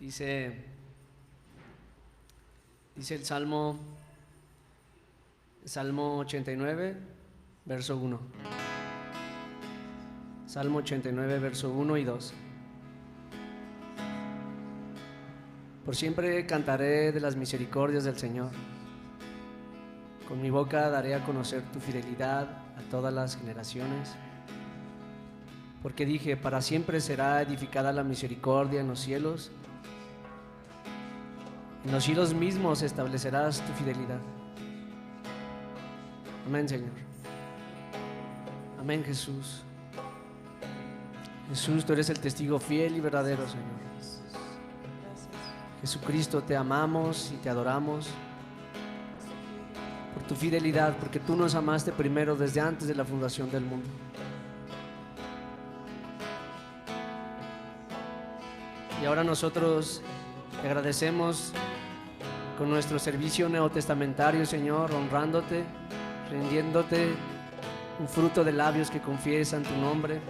Dice el Salmo 89, verso 1. Salmo 89, verso 1 y 2. Por siempre cantaré de las misericordias del Señor. Con mi boca daré a conocer tu fidelidad a todas las generaciones. Porque dije, para siempre será edificada la misericordia en los cielos. En los cielos mismos establecerás tu fidelidad. Amén, Señor. Amén, Jesús. Jesús, tú eres el testigo fiel y verdadero, Señor. Jesucristo, te amamos y te adoramos por tu fidelidad, porque tú nos amaste primero desde antes de la fundación del mundo. Y ahora nosotros te agradecemos con nuestro servicio neotestamentario, Señor, honrándote, rindiéndote un fruto de labios que confiesan tu nombre,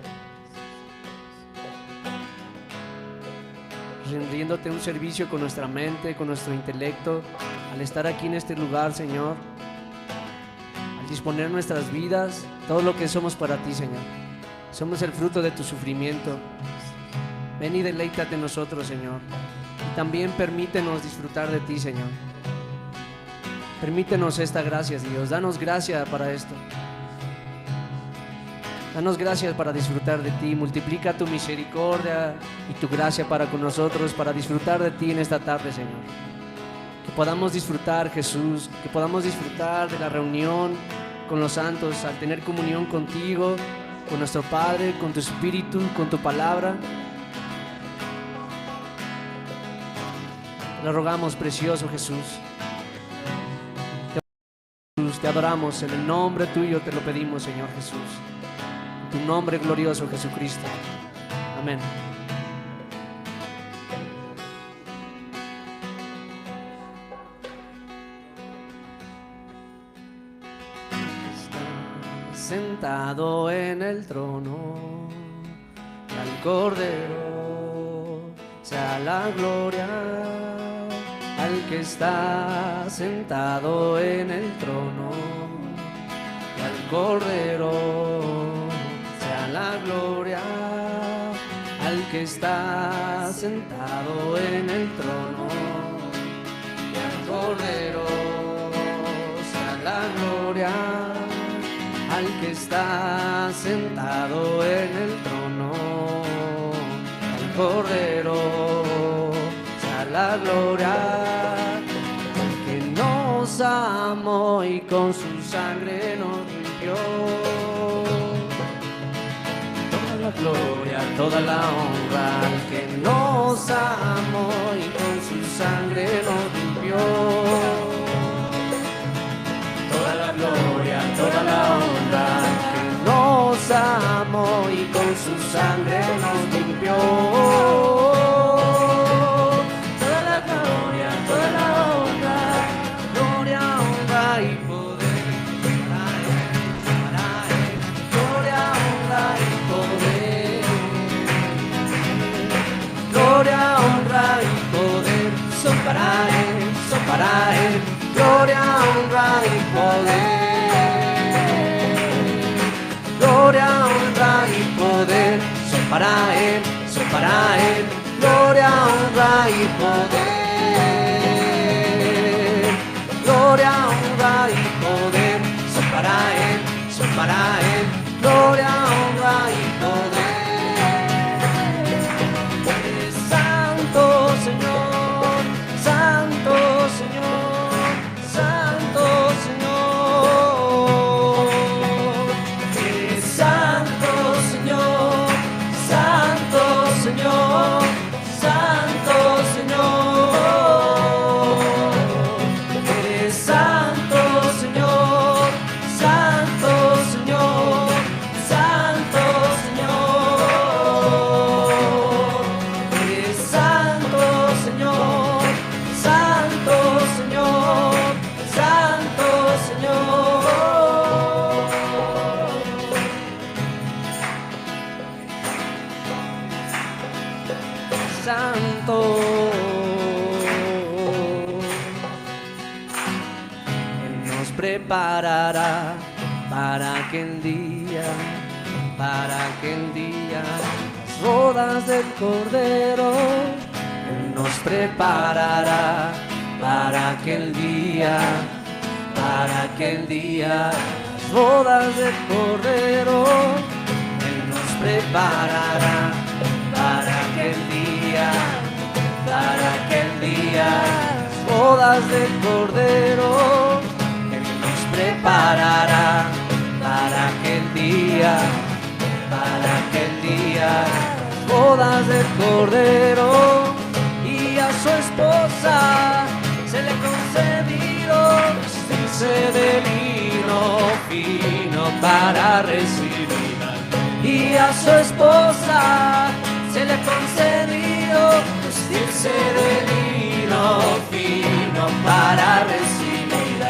rindiéndote un servicio con nuestra mente, con nuestro intelecto, al estar aquí en este lugar, Señor, al disponer nuestras vidas, todo lo que somos para ti, Señor. Somos el fruto de tu sufrimiento. Ven y deleítate en nosotros, Señor. Y también permítenos disfrutar de ti, Señor. Permítenos esta gracia, Dios. Danos gracia para esto. Danos gracias para disfrutar de ti. Multiplica tu misericordia y tu gracia para con nosotros, para disfrutar de ti en esta tarde, Señor. Que podamos disfrutar, Jesús, que podamos disfrutar de la reunión con los santos, al tener comunión contigo, con nuestro Padre, con tu Espíritu, con tu palabra. Te lo rogamos, precioso Jesús. Te adoramos, en el nombre tuyo te lo pedimos, Señor Jesús. En tu nombre glorioso, Jesucristo. Amén. Está sentado en el trono, y al Cordero sea la gloria. Al que está sentado en el trono y al Cordero sea la gloria. Al que está sentado en el trono y al Cordero sea la gloria. Al que está sentado en el trono y al Cordero la gloria, el que nos amó y con su sangre nos limpió. Toda la gloria, toda la honra, al que nos amó y con su sangre nos limpió. Toda la gloria, toda la honra, al que nos amó y con su sangre nos limpió. Gloria, honra y poder son para Él, son para Él. Gloria, honra y poder. Gloria, honra y poder son para Él, son para Él. Gloria, honra y poder. Gloria, honra y poder son para Él, son para Él. Gloria, honra y poder. Señor, Santo Señor, Santo Señor, eres Santo Señor, Santo Señor, Santo Señor, eres Santo Señor, Santo Señor, Santo Señor, eres Santo Señor, Santo Señor, Santo Señor. Santo. preparará para aquel día, las bodas del Cordero. Él nos preparará para aquel día, las bodas del Cordero. Él nos preparará para aquel día, las bodas del Cordero. Él nos preparará para aquel día, las bodas del Cordero. Y a su esposa se le concedido vestirse de lino fino para recibir. Y a su esposa se le concedido vestirse de lino fino para recibir.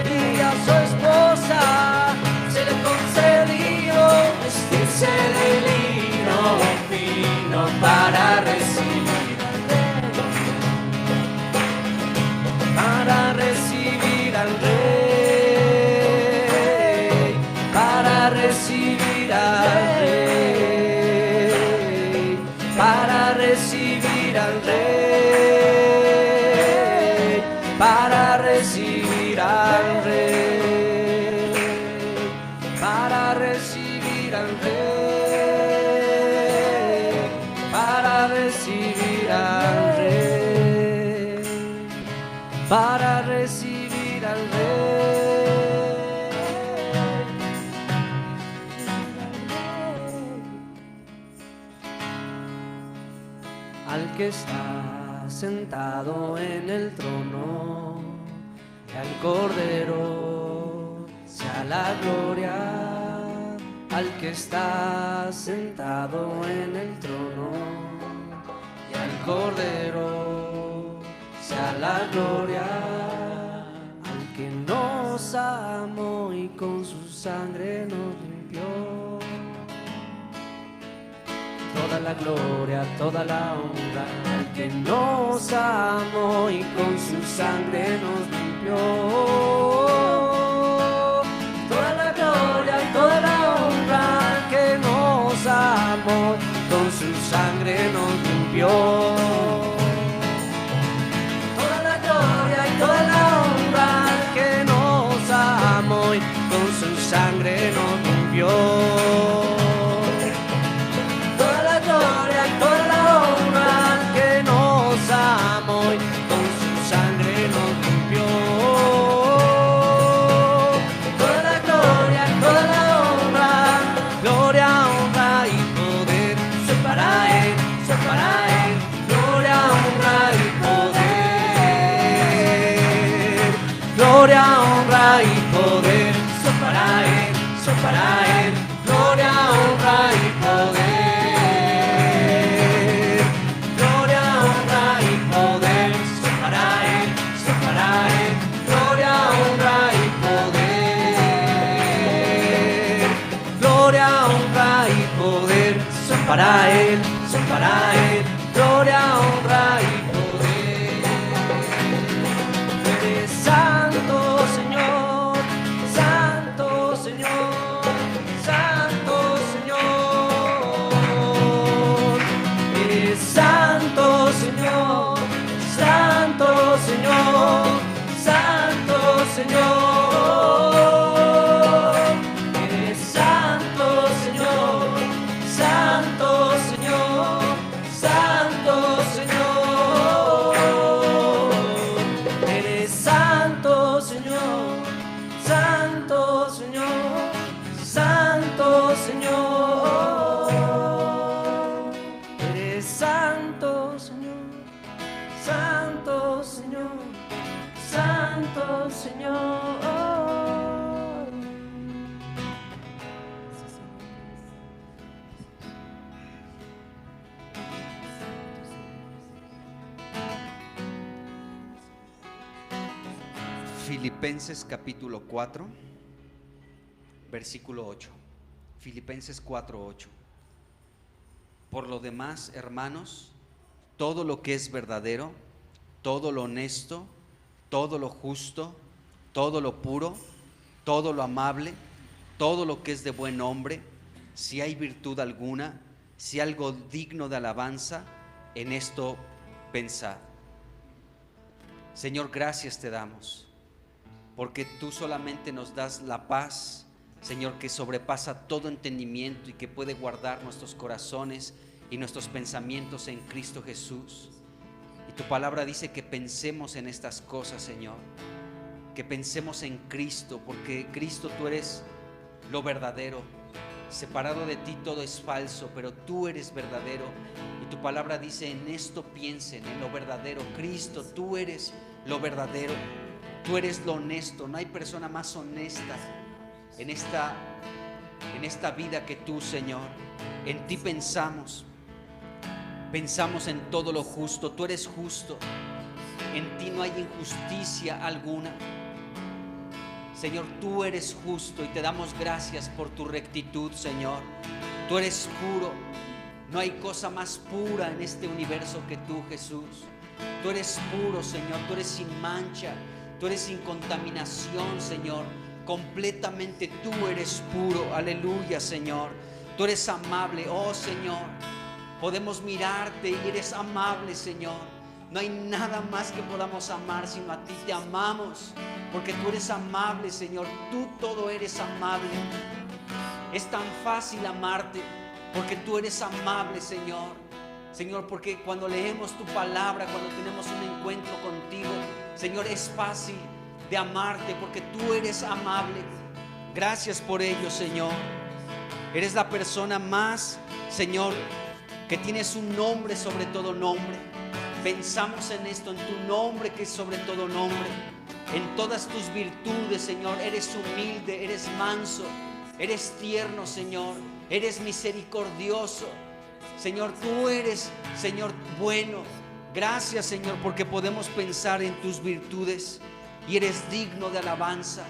Y a su esposa se le concedido vestirse de lino fino para recibir. Para recibir al Rey, para recibir al Rey, para recibir al Rey, para recibir al Rey, para recibir al Rey, para recibir al Rey, para recibir al Rey. Al que está sentado en el trono, y al Cordero sea la gloria. Al que está sentado en el trono, y al Cordero sea la gloria. Al que nos amó y con su sangre nos limpió. Toda la gloria, toda la honra al que nos amó y con su sangre nos limpió. Toda la gloria y toda la honra al que nos amó, con su sangre nos limpió. Toda la gloria y toda la honra al que nos amó y con su sangre nos limpió. Gloria, honra y poder son para Él, son para Él. Gloria, honra y poder. Gloria, honra y poder son para Él, son para Él. Gloria, honra y poder. Gloria, honra y poder son para Él, son para Él. Gloria, honra y poder. Filipenses capítulo 4, versículo 8. Filipenses 4, 8. Por lo demás, hermanos, todo lo que es verdadero, todo lo honesto, todo lo justo, todo lo puro, todo lo amable, todo lo que es de buen nombre, si hay virtud alguna, si algo digno de alabanza, en esto pensad. Señor, gracias te damos, porque tú solamente nos das la paz, Señor, que sobrepasa todo entendimiento y que puede guardar nuestros corazones y nuestros pensamientos en Cristo Jesús. Y tu palabra dice que pensemos en estas cosas, Señor, que pensemos en Cristo, porque Cristo, tú eres lo verdadero. Separado de ti todo es falso, pero tú eres verdadero. Y tu palabra dice: en esto piensen, en lo verdadero. Cristo, tú eres lo verdadero, tú eres lo honesto. No hay persona más honesta en esta vida que tú, Señor. En ti pensamos en todo lo justo. Tú eres justo, en ti no hay injusticia alguna. Señor, tú eres justo y te damos gracias por tu rectitud, Señor. Tú eres puro, no hay cosa más pura en este universo que tú, Jesús. Tú eres puro, Señor, tú eres sin mancha, tú eres sin contaminación, Señor. Completamente tú eres puro, aleluya, Señor. Tú eres amable, oh Señor. Podemos mirarte y eres amable, Señor. No hay nada más que podamos amar sino a ti. Te amamos porque tú eres amable, Señor. Tú todo eres amable. Es tan fácil amarte porque tú eres amable, Señor. Señor, porque cuando leemos tu palabra, cuando tenemos un encuentro contigo, Señor, es fácil de amarte porque tú eres amable. Gracias por ello, Señor. Eres la persona más, Señor, que tienes un nombre sobre todo nombre. Pensamos en esto, en tu nombre que es sobre todo nombre, en todas tus virtudes, Señor. Eres humilde, eres manso, eres tierno, Señor. Eres misericordioso, Señor. Tú eres, Señor, bueno. Gracias, Señor, porque podemos pensar en tus virtudes y eres digno de alabanza.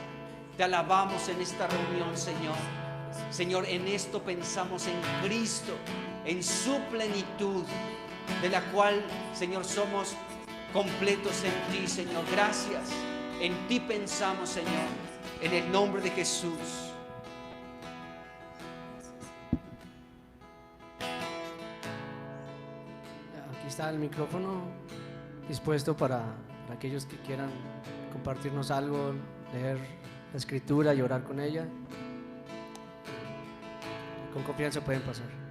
Te alabamos en esta reunión, Señor. Señor, en esto pensamos en Cristo, en su plenitud, de la cual, Señor, somos completos en ti, Señor. Gracias. En ti pensamos, Señor, en el nombre de Jesús. Aquí está el micrófono dispuesto para aquellos que quieran compartirnos algo, leer la escritura y orar con ella. Con confianza pueden pasar.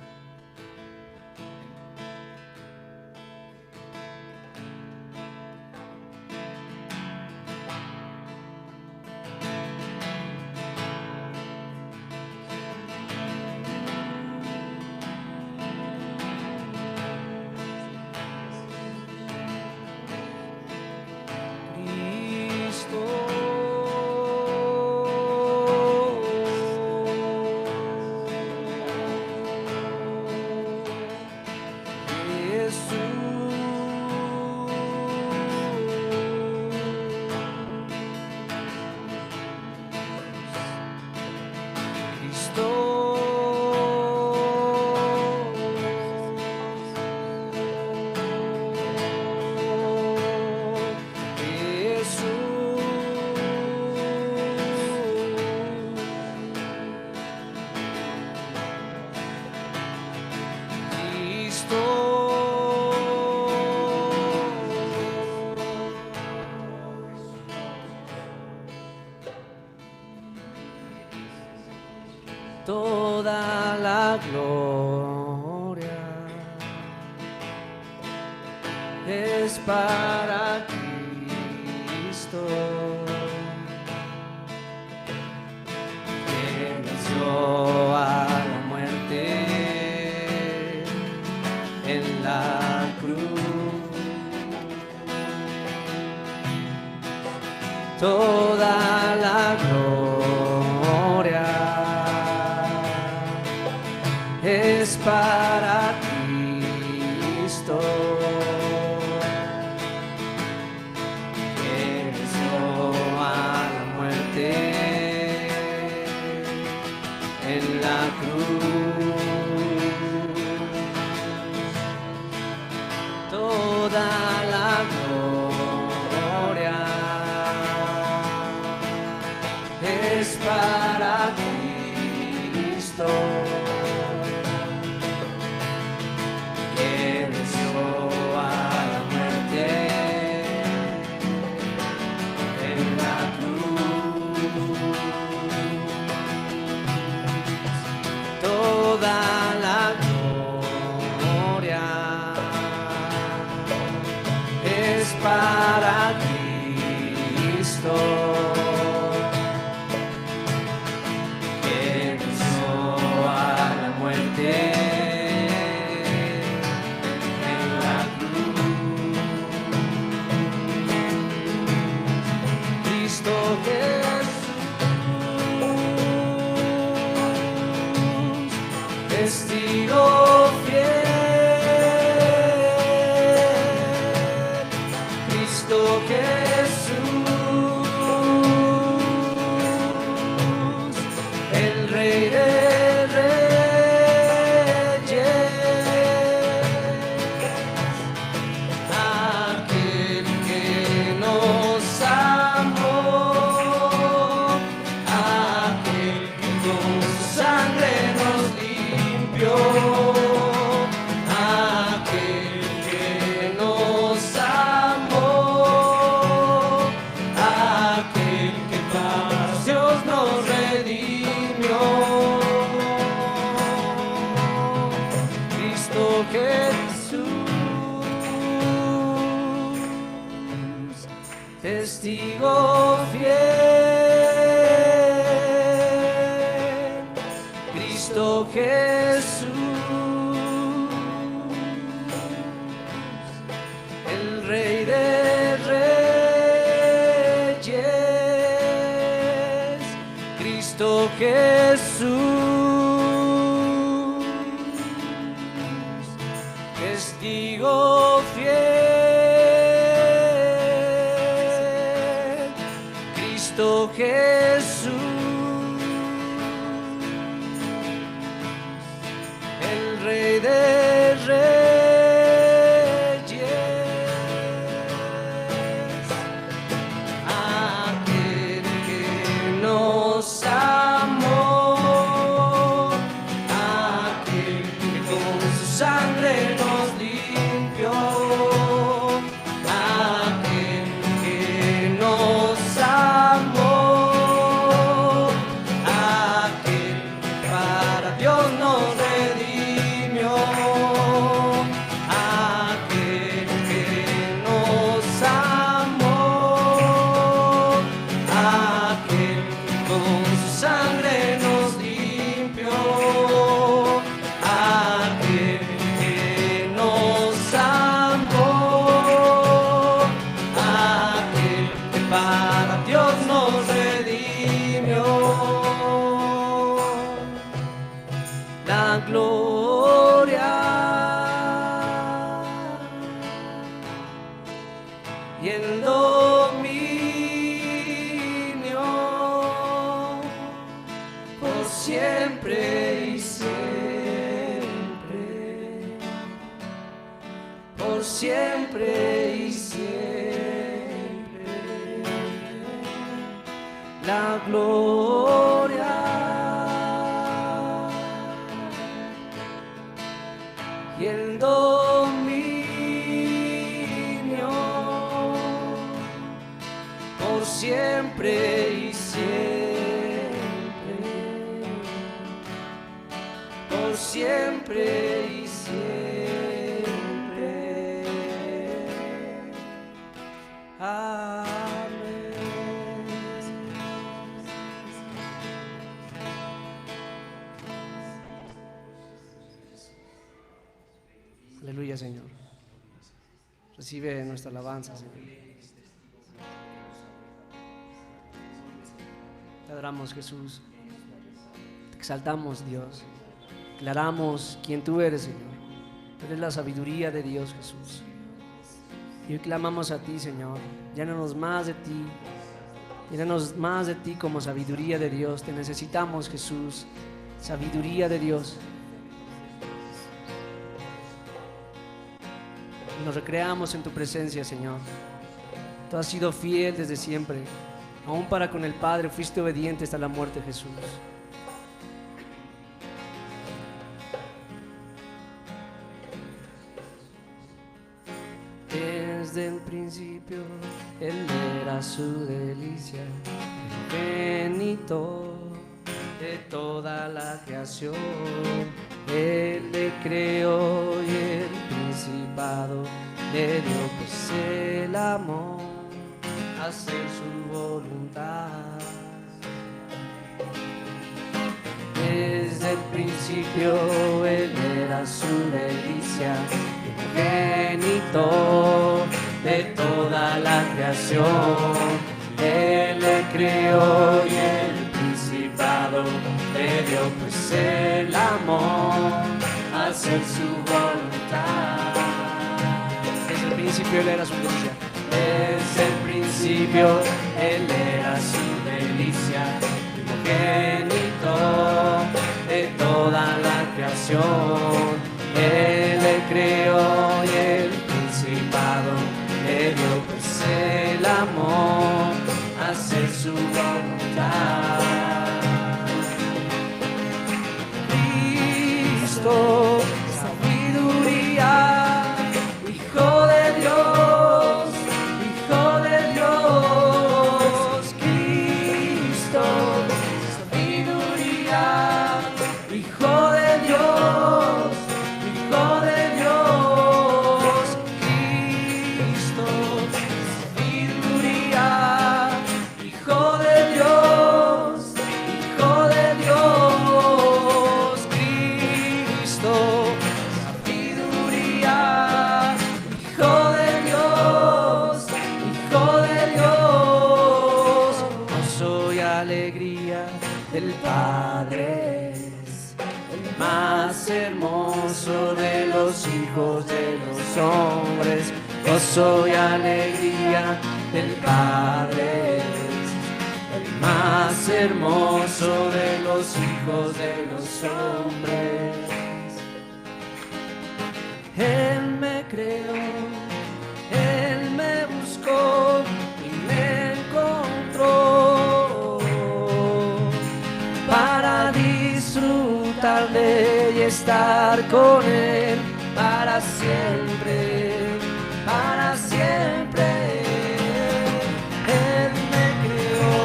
Toda la gloria es para Cristo, que venció a la muerte en la cruz. Toda la gloria es para Cristo, que venció a la muerte en la cruz. Toda la gloria es para Cristo, que venció a la muerte en la cruz. Cristo Jesús, testigo fiel. Cristo Jesús, el Rey de Reyes, aquel que nos amó, aquel que con su sangre nos limpió, aquel que nos amó, aquel que para Dios nos redimió. Cristo Jesús, testigo fiel. Cristo Jesús, el Rey de Reyes. Cristo Jesús, testigo fiel. Cristo Jesús, el Rey de Reyes, aquel que nos amó, aquel que con su sangre nos limpió, aquel que nos amó, aquel que para Dios nos redimió, aquel que nos amó, aquel que con su sangre nos limpió, aquel que nos amó, aquel que para Dios nos redimió. La gloria y el dominio por siempre y siempre, por siempre y siempre. La gloria y el dominio por siempre y siempre, por siempre y siempre. Amén. Aleluya, Señor. Recibe nuestra alabanza, Señor. Te adoramos, Jesús. Te exaltamos, Dios. Declaramos quién tú eres, Señor. Tú eres la sabiduría de Dios, Jesús. Y hoy clamamos a ti, Señor. Llénanos más de ti. Llénanos más de ti como sabiduría de Dios. Te necesitamos, Jesús. Sabiduría de Dios. Nos recreamos en tu presencia, Señor. Tú has sido fiel desde siempre. Aún para con el Padre fuiste obediente hasta la muerte, Jesús. Desde el principio Él era su delicia, el benito de toda la creación. Él le creó y el principado le dio pues el amor, hacer su voluntad. Desde el principio Él era su delicia, primogénito de toda la creación. Él le creó y el principado le dio pues el amor, hacer su voluntad. Desde el principio Él era su delicia. Desde el principio Él era su delicia, primogénito de toda la creación. Él le creó y el principado le dio pues el amor, hacer su voluntad. Cristo, sabiduría, Hijo de Dios, Hijo de Dios. Cristo, sabiduría, Hijo de Dios, Hijo de Dios. Cristo, sabiduría, Hijo de Dios, Hijo de Dios. Cristo, sabiduría, Hijo de Dios, Hijo de Dios. Gozo y alegría del Padre, el más hermoso de los hijos de los hombres. Gozo y alegría del Padre, el más hermoso de los hijos de los hombres. Él me creó, Él me buscó y me encontró para disfrutarle y estar con Él para siempre, para siempre. Él me creó,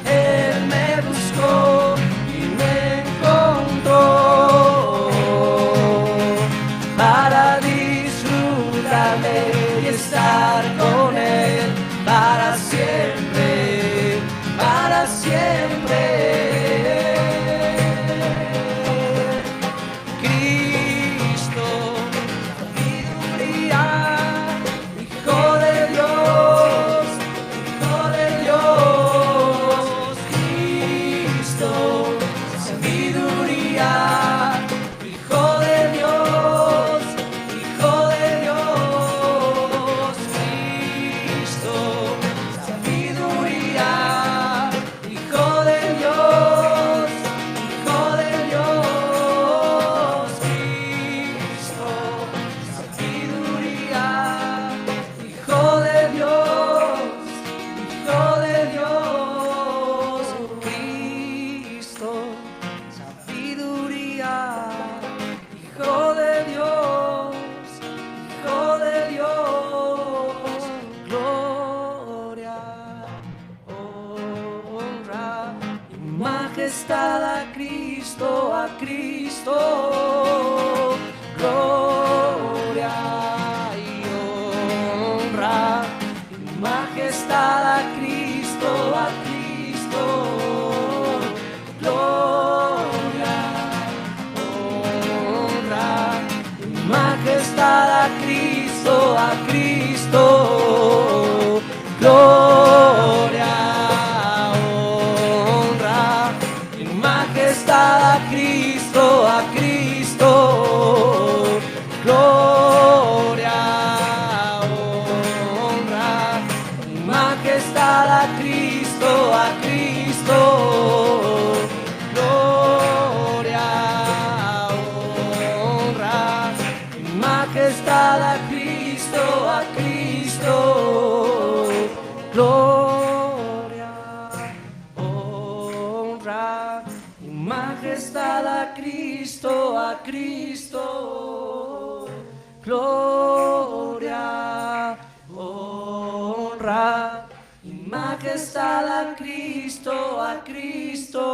Él me buscó y me encontró para disfrutarle y estar con Él para siempre, para siempre. Cristo, sabiduría, Hijo de Dios, Hijo de Dios. Cristo, sabiduría, Hijo de Dios, Hijo de Dios. Cristo, sabiduría, Hijo de Dios, Hijo de Dios. Cristo, sabiduría, Hijo de Dios, Hijo de Dios. Cristo, sabiduría, Hijo de Dios, Hijo de Dios. Gloria, honra y majestad a Cristo, a Cristo. Gloria y honra y majestad a Cristo, a Cristo. Gloria, honra y majestad a Cristo, a Cristo. Gloria, honra y majestad a Cristo, a Cristo. Gloria, honra y majestad a Cristo, a Cristo. Gloria, honra y majestad a Cristo, a Cristo. Gloria, honra y majestad a Cristo, a Cristo. Gloria, honra y majestad a Cristo, a Cristo.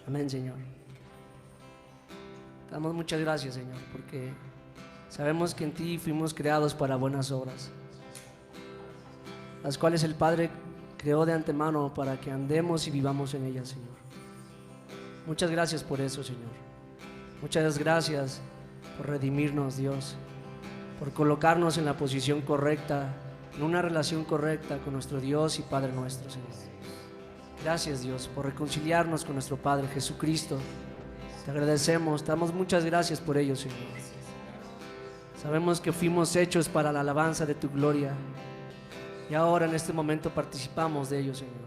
Amén, Señor. Damos muchas gracias, Señor, porque sabemos que en ti fuimos creados para buenas obras, las cuales el Padre creó de antemano para que andemos y vivamos en ellas, Señor. Muchas gracias por eso, Señor. Muchas gracias por redimirnos, Dios, por colocarnos en la posición correcta, en una relación correcta con nuestro Dios y Padre nuestro, Señor. Gracias, Dios, por reconciliarnos con nuestro Padre Jesucristo. Te agradecemos, te damos muchas gracias por ello, Señor. Sabemos que fuimos hechos para la alabanza de tu gloria y ahora en este momento participamos de ello, Señor.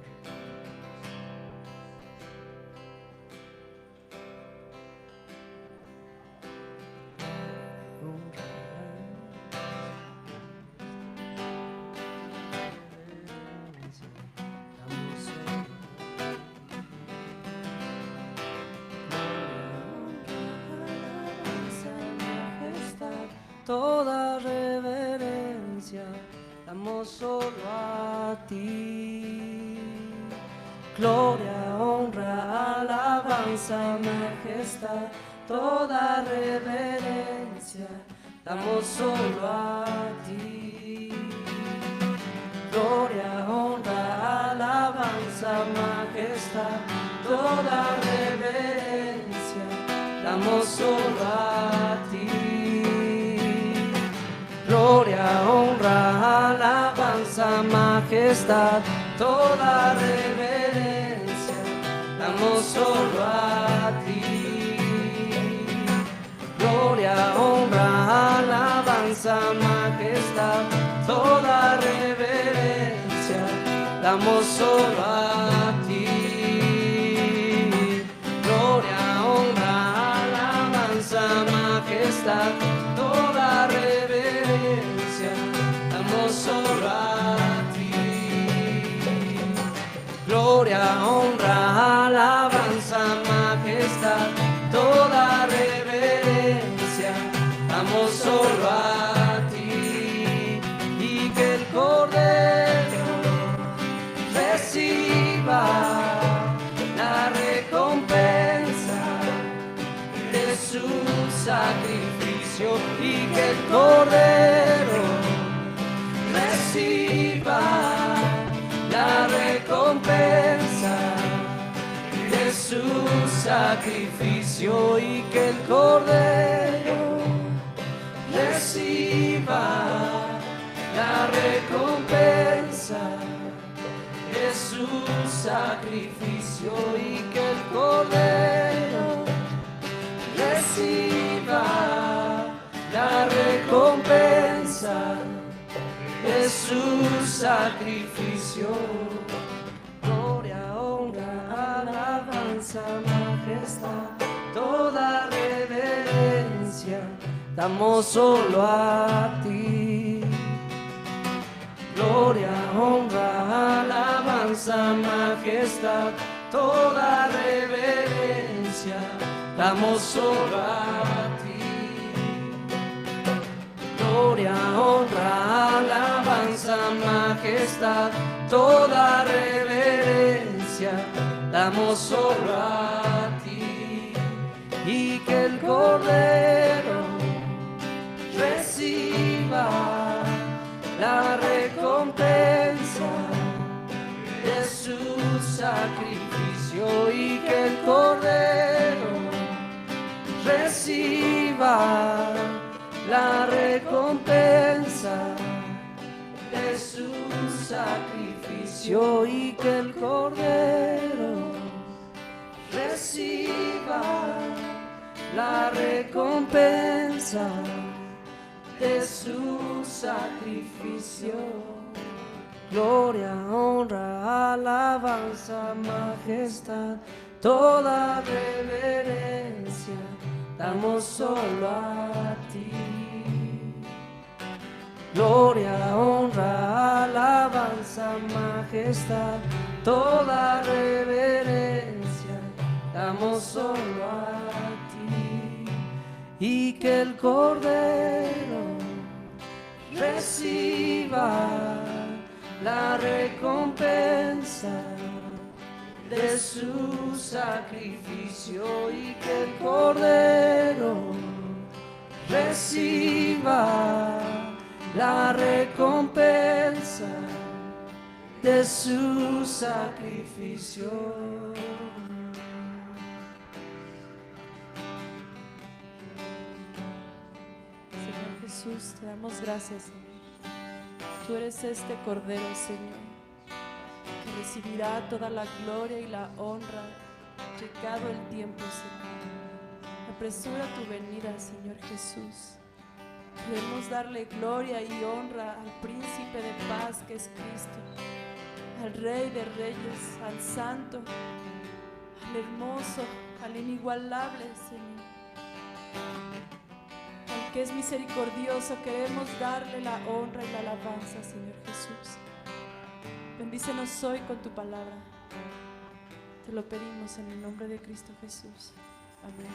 Toda reverencia damos solo a ti. Gloria, honra, alabanza, majestad, toda reverencia damos solo a ti. Gloria, honra, alabanza, majestad, toda reverencia damos solo a ti. Gloria, honra, alabanza, majestad, toda reverencia damos solo a ti. Gloria, honra, alabanza, majestad, toda reverencia damos solo a ti. Gloria, honra, alabanza, majestad, toda reverencia damos solo a ti. Gloria, honra, alabanza, majestad, toda reverencia damos solo a ti. Y que el Cordero reciba la recompensa de su sacrificio, y que el Cordero reciba la recompensa de su sacrificio, y que el Cordero reciba la recompensa de su sacrificio, y que el Cordero reciba la recompensa de su sacrificio. Gloria, honra, alabanza, majestad, toda reverencia damos solo a ti. Gloria, honra, alabanza, majestad, toda reverencia damos solo a ti. Gloria, honra, alabanza, majestad, toda reverencia damos solo a ti. Y que el Cordero reciba la recompensa de su sacrificio, y que el Cordero reciba la recompensa de su sacrificio, y que el Cordero reciba la recompensa de su sacrificio. Gloria, honra, alabanza, majestad, toda reverencia damos solo a ti. Gloria, honra, alabanza, majestad, toda reverencia damos solo a ti. Y que el Cordero reciba la recompensa de su sacrificio y que el Cordero reciba la recompensa de su sacrificio. Señor Jesús, te damos gracias, Señor. Tú eres este Cordero, Señor, que recibirá toda la gloria y la honra llegado el tiempo, Señor. Apresura tu venida, Señor Jesús. Queremos darle gloria y honra al príncipe de paz que es Cristo, al Rey de Reyes, al Santo, al hermoso, al inigualable, Señor, al que es misericordioso. Queremos darle la honra y la alabanza, Señor Jesús. Bendícenos hoy con tu palabra. Te lo pedimos en el nombre de Cristo Jesús. Amén.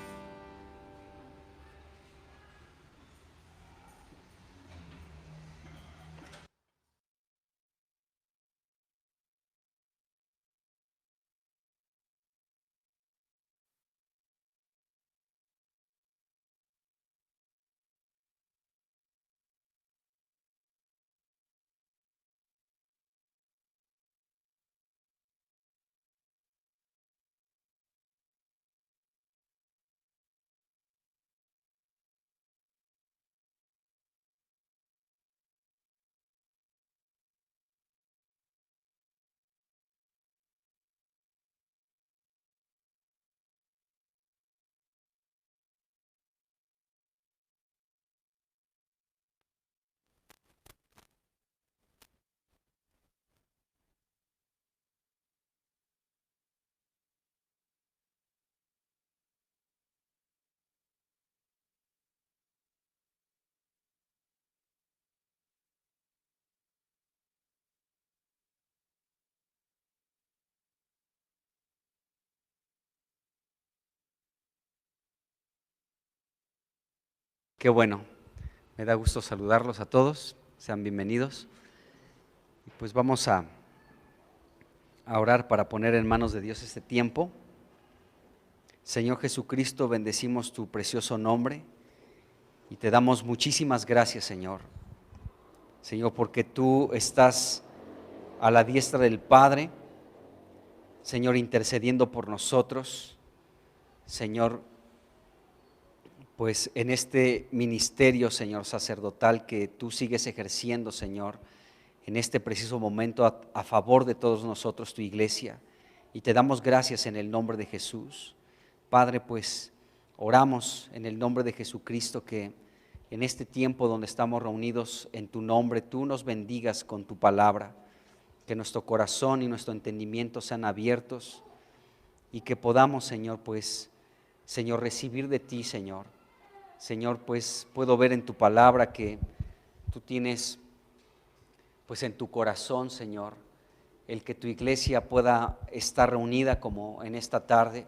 Qué bueno, me da gusto saludarlos a todos, sean bienvenidos. Y pues vamos a orar para poner en manos de Dios este tiempo. Señor Jesucristo, bendecimos tu precioso nombre y te damos muchísimas gracias, Señor. Señor, porque tú estás a la diestra del Padre, Señor, intercediendo por nosotros, Señor, pues en este ministerio, Señor, sacerdotal que tú sigues ejerciendo, Señor, en este preciso momento a favor de todos nosotros, tu iglesia, y te damos gracias en el nombre de Jesús. Padre, pues oramos en el nombre de Jesucristo que en este tiempo donde estamos reunidos en tu nombre, tú nos bendigas con tu palabra, que nuestro corazón y nuestro entendimiento sean abiertos y que podamos, Señor, pues, Señor, recibir de ti, Señor. Señor, pues puedo ver en tu palabra que tú tienes, pues en tu corazón, Señor, el que tu iglesia pueda estar reunida como en esta tarde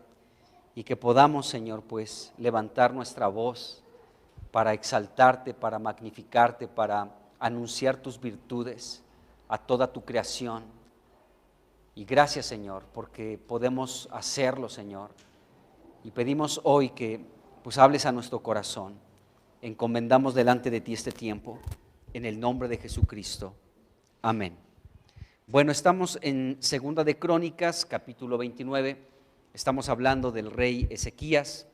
y que podamos, Señor, pues levantar nuestra voz para exaltarte, para magnificarte, para anunciar tus virtudes a toda tu creación. Y gracias, Señor, porque podemos hacerlo, Señor. Y pedimos hoy que pues hables a nuestro corazón. Encomendamos delante de ti este tiempo, en el nombre de Jesucristo. Amén. Bueno, estamos en Segunda de Crónicas, capítulo 29. Estamos hablando del rey Ezequías.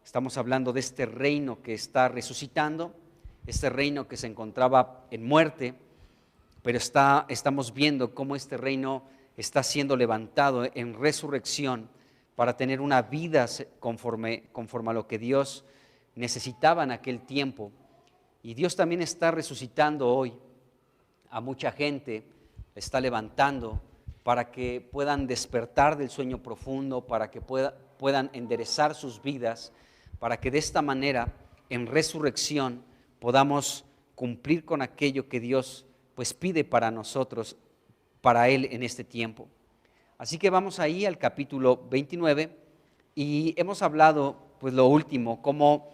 Estamos hablando de este reino que está resucitando, este reino que se encontraba en muerte, pero estamos viendo cómo este reino está siendo levantado en resurrección para tener una vida conforme a lo que Dios necesitaba en aquel tiempo. Y Dios también está resucitando hoy a mucha gente, está levantando para que puedan despertar del sueño profundo, para que puedan enderezar sus vidas, para que de esta manera, en resurrección, podamos cumplir con aquello que Dios pues pide para nosotros, para Él en este tiempo. Así que vamos ahí al capítulo 29 y hemos hablado pues lo último, cómo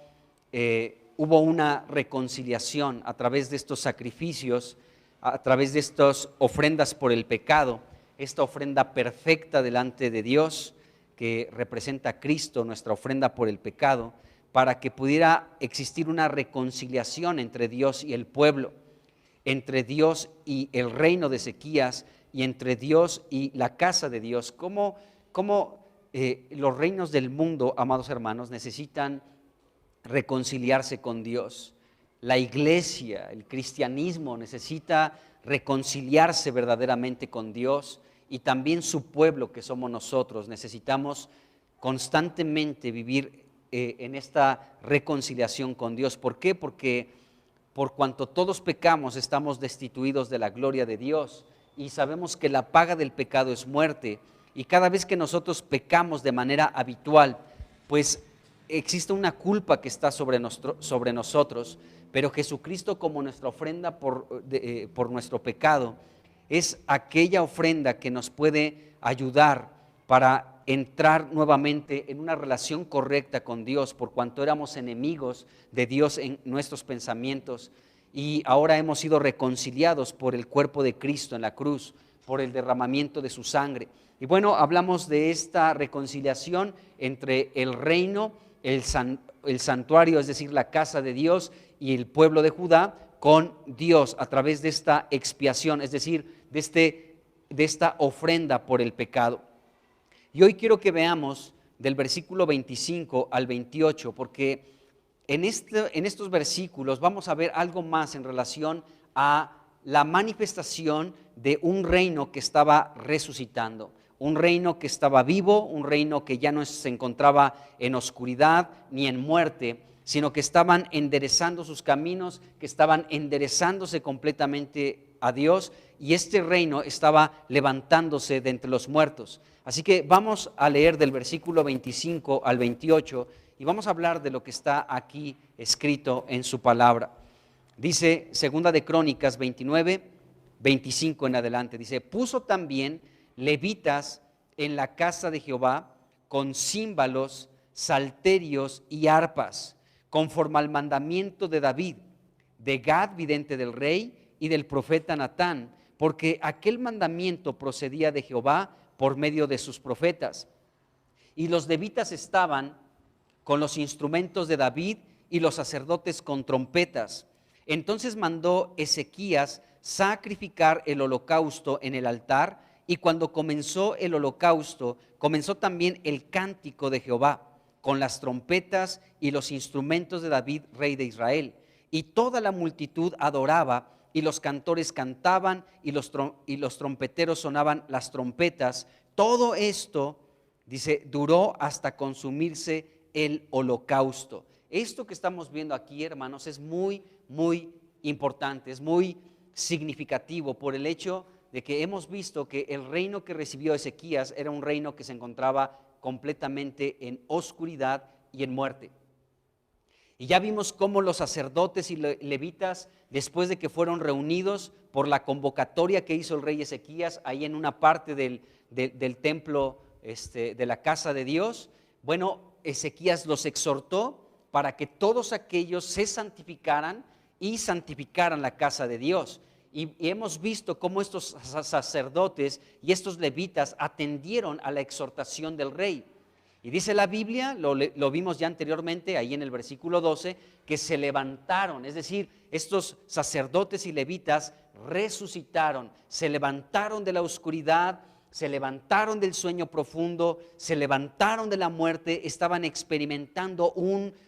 hubo una reconciliación a través de estos sacrificios, a través de estas ofrendas por el pecado esta ofrenda perfecta delante de Dios, que representa a Cristo, nuestra ofrenda por el pecado, para que pudiera existir una reconciliación entre Dios y el pueblo, entre Dios y el reino de Ezequías, y entre Dios y la casa de Dios. Cómo los reinos del mundo, amados hermanos, necesitan reconciliarse con Dios. La iglesia, el cristianismo necesita reconciliarse verdaderamente con Dios, y también su pueblo, que somos nosotros, necesitamos constantemente vivir en esta reconciliación con Dios. ¿Por qué? Porque por cuanto todos pecamos, estamos destituidos de la gloria de Dios, y sabemos que la paga del pecado es muerte, y cada vez que nosotros pecamos de manera habitual, pues existe una culpa que está sobre nosotros, pero Jesucristo, como nuestra ofrenda por nuestro pecado, es aquella ofrenda que nos puede ayudar para entrar nuevamente en una relación correcta con Dios, por cuanto éramos enemigos de Dios en nuestros pensamientos, y ahora hemos sido reconciliados por el cuerpo de Cristo en la cruz, por el derramamiento de su sangre. Y bueno, hablamos de esta reconciliación entre el reino, el santuario, es decir, la casa de Dios, y el pueblo de Judá con Dios a través de esta expiación, es decir, de esta ofrenda por el pecado. Y hoy quiero que veamos del versículo 25 al 28, porque en estos versículos vamos a ver algo más en relación a la manifestación de un reino que estaba resucitando, un reino que estaba vivo, un reino que ya no se encontraba en oscuridad ni en muerte, sino que estaban enderezando sus caminos, que estaban enderezándose completamente a Dios, y este reino estaba levantándose de entre los muertos. Así que vamos a leer del versículo 25 al 28 y vamos a hablar de lo que está aquí escrito en su palabra. Dice Segunda de Crónicas 29, 25 en adelante, dice: puso también levitas en la casa de Jehová con címbalos, salterios y arpas, conforme al mandamiento de David, de Gad, vidente del rey, y del profeta Natán, porque aquel mandamiento procedía de Jehová por medio de sus profetas. Y los levitas estaban con los instrumentos de David, y los sacerdotes con trompetas. Entonces mandó Ezequías sacrificar el holocausto en el altar, y cuando comenzó el holocausto, comenzó también el cántico de Jehová, con las trompetas y los instrumentos de David, rey de Israel. Y toda la multitud adoraba, y los cantores cantaban, y los trompeteros sonaban las trompetas. Todo esto, dice, duró hasta consumirse el holocausto. Esto que estamos viendo aquí, hermanos, es muy, muy importante, es muy significativo por el hecho de que hemos visto que el reino que recibió Ezequías era un reino que se encontraba completamente en oscuridad y en muerte. Y ya vimos cómo los sacerdotes y levitas, después de que fueron reunidos por la convocatoria que hizo el rey Ezequías ahí en una parte del templo de la casa de Dios, bueno, Ezequías los exhortó para que todos aquellos se santificaran y santificaran la casa de Dios. Y hemos visto cómo estos sacerdotes y estos levitas atendieron a la exhortación del rey. Y dice la Biblia, lo vimos ya anteriormente, ahí en el versículo 12, que se levantaron, es decir, estos sacerdotes y levitas resucitaron, se levantaron de la oscuridad, se levantaron del sueño profundo, se levantaron de la muerte, estaban experimentando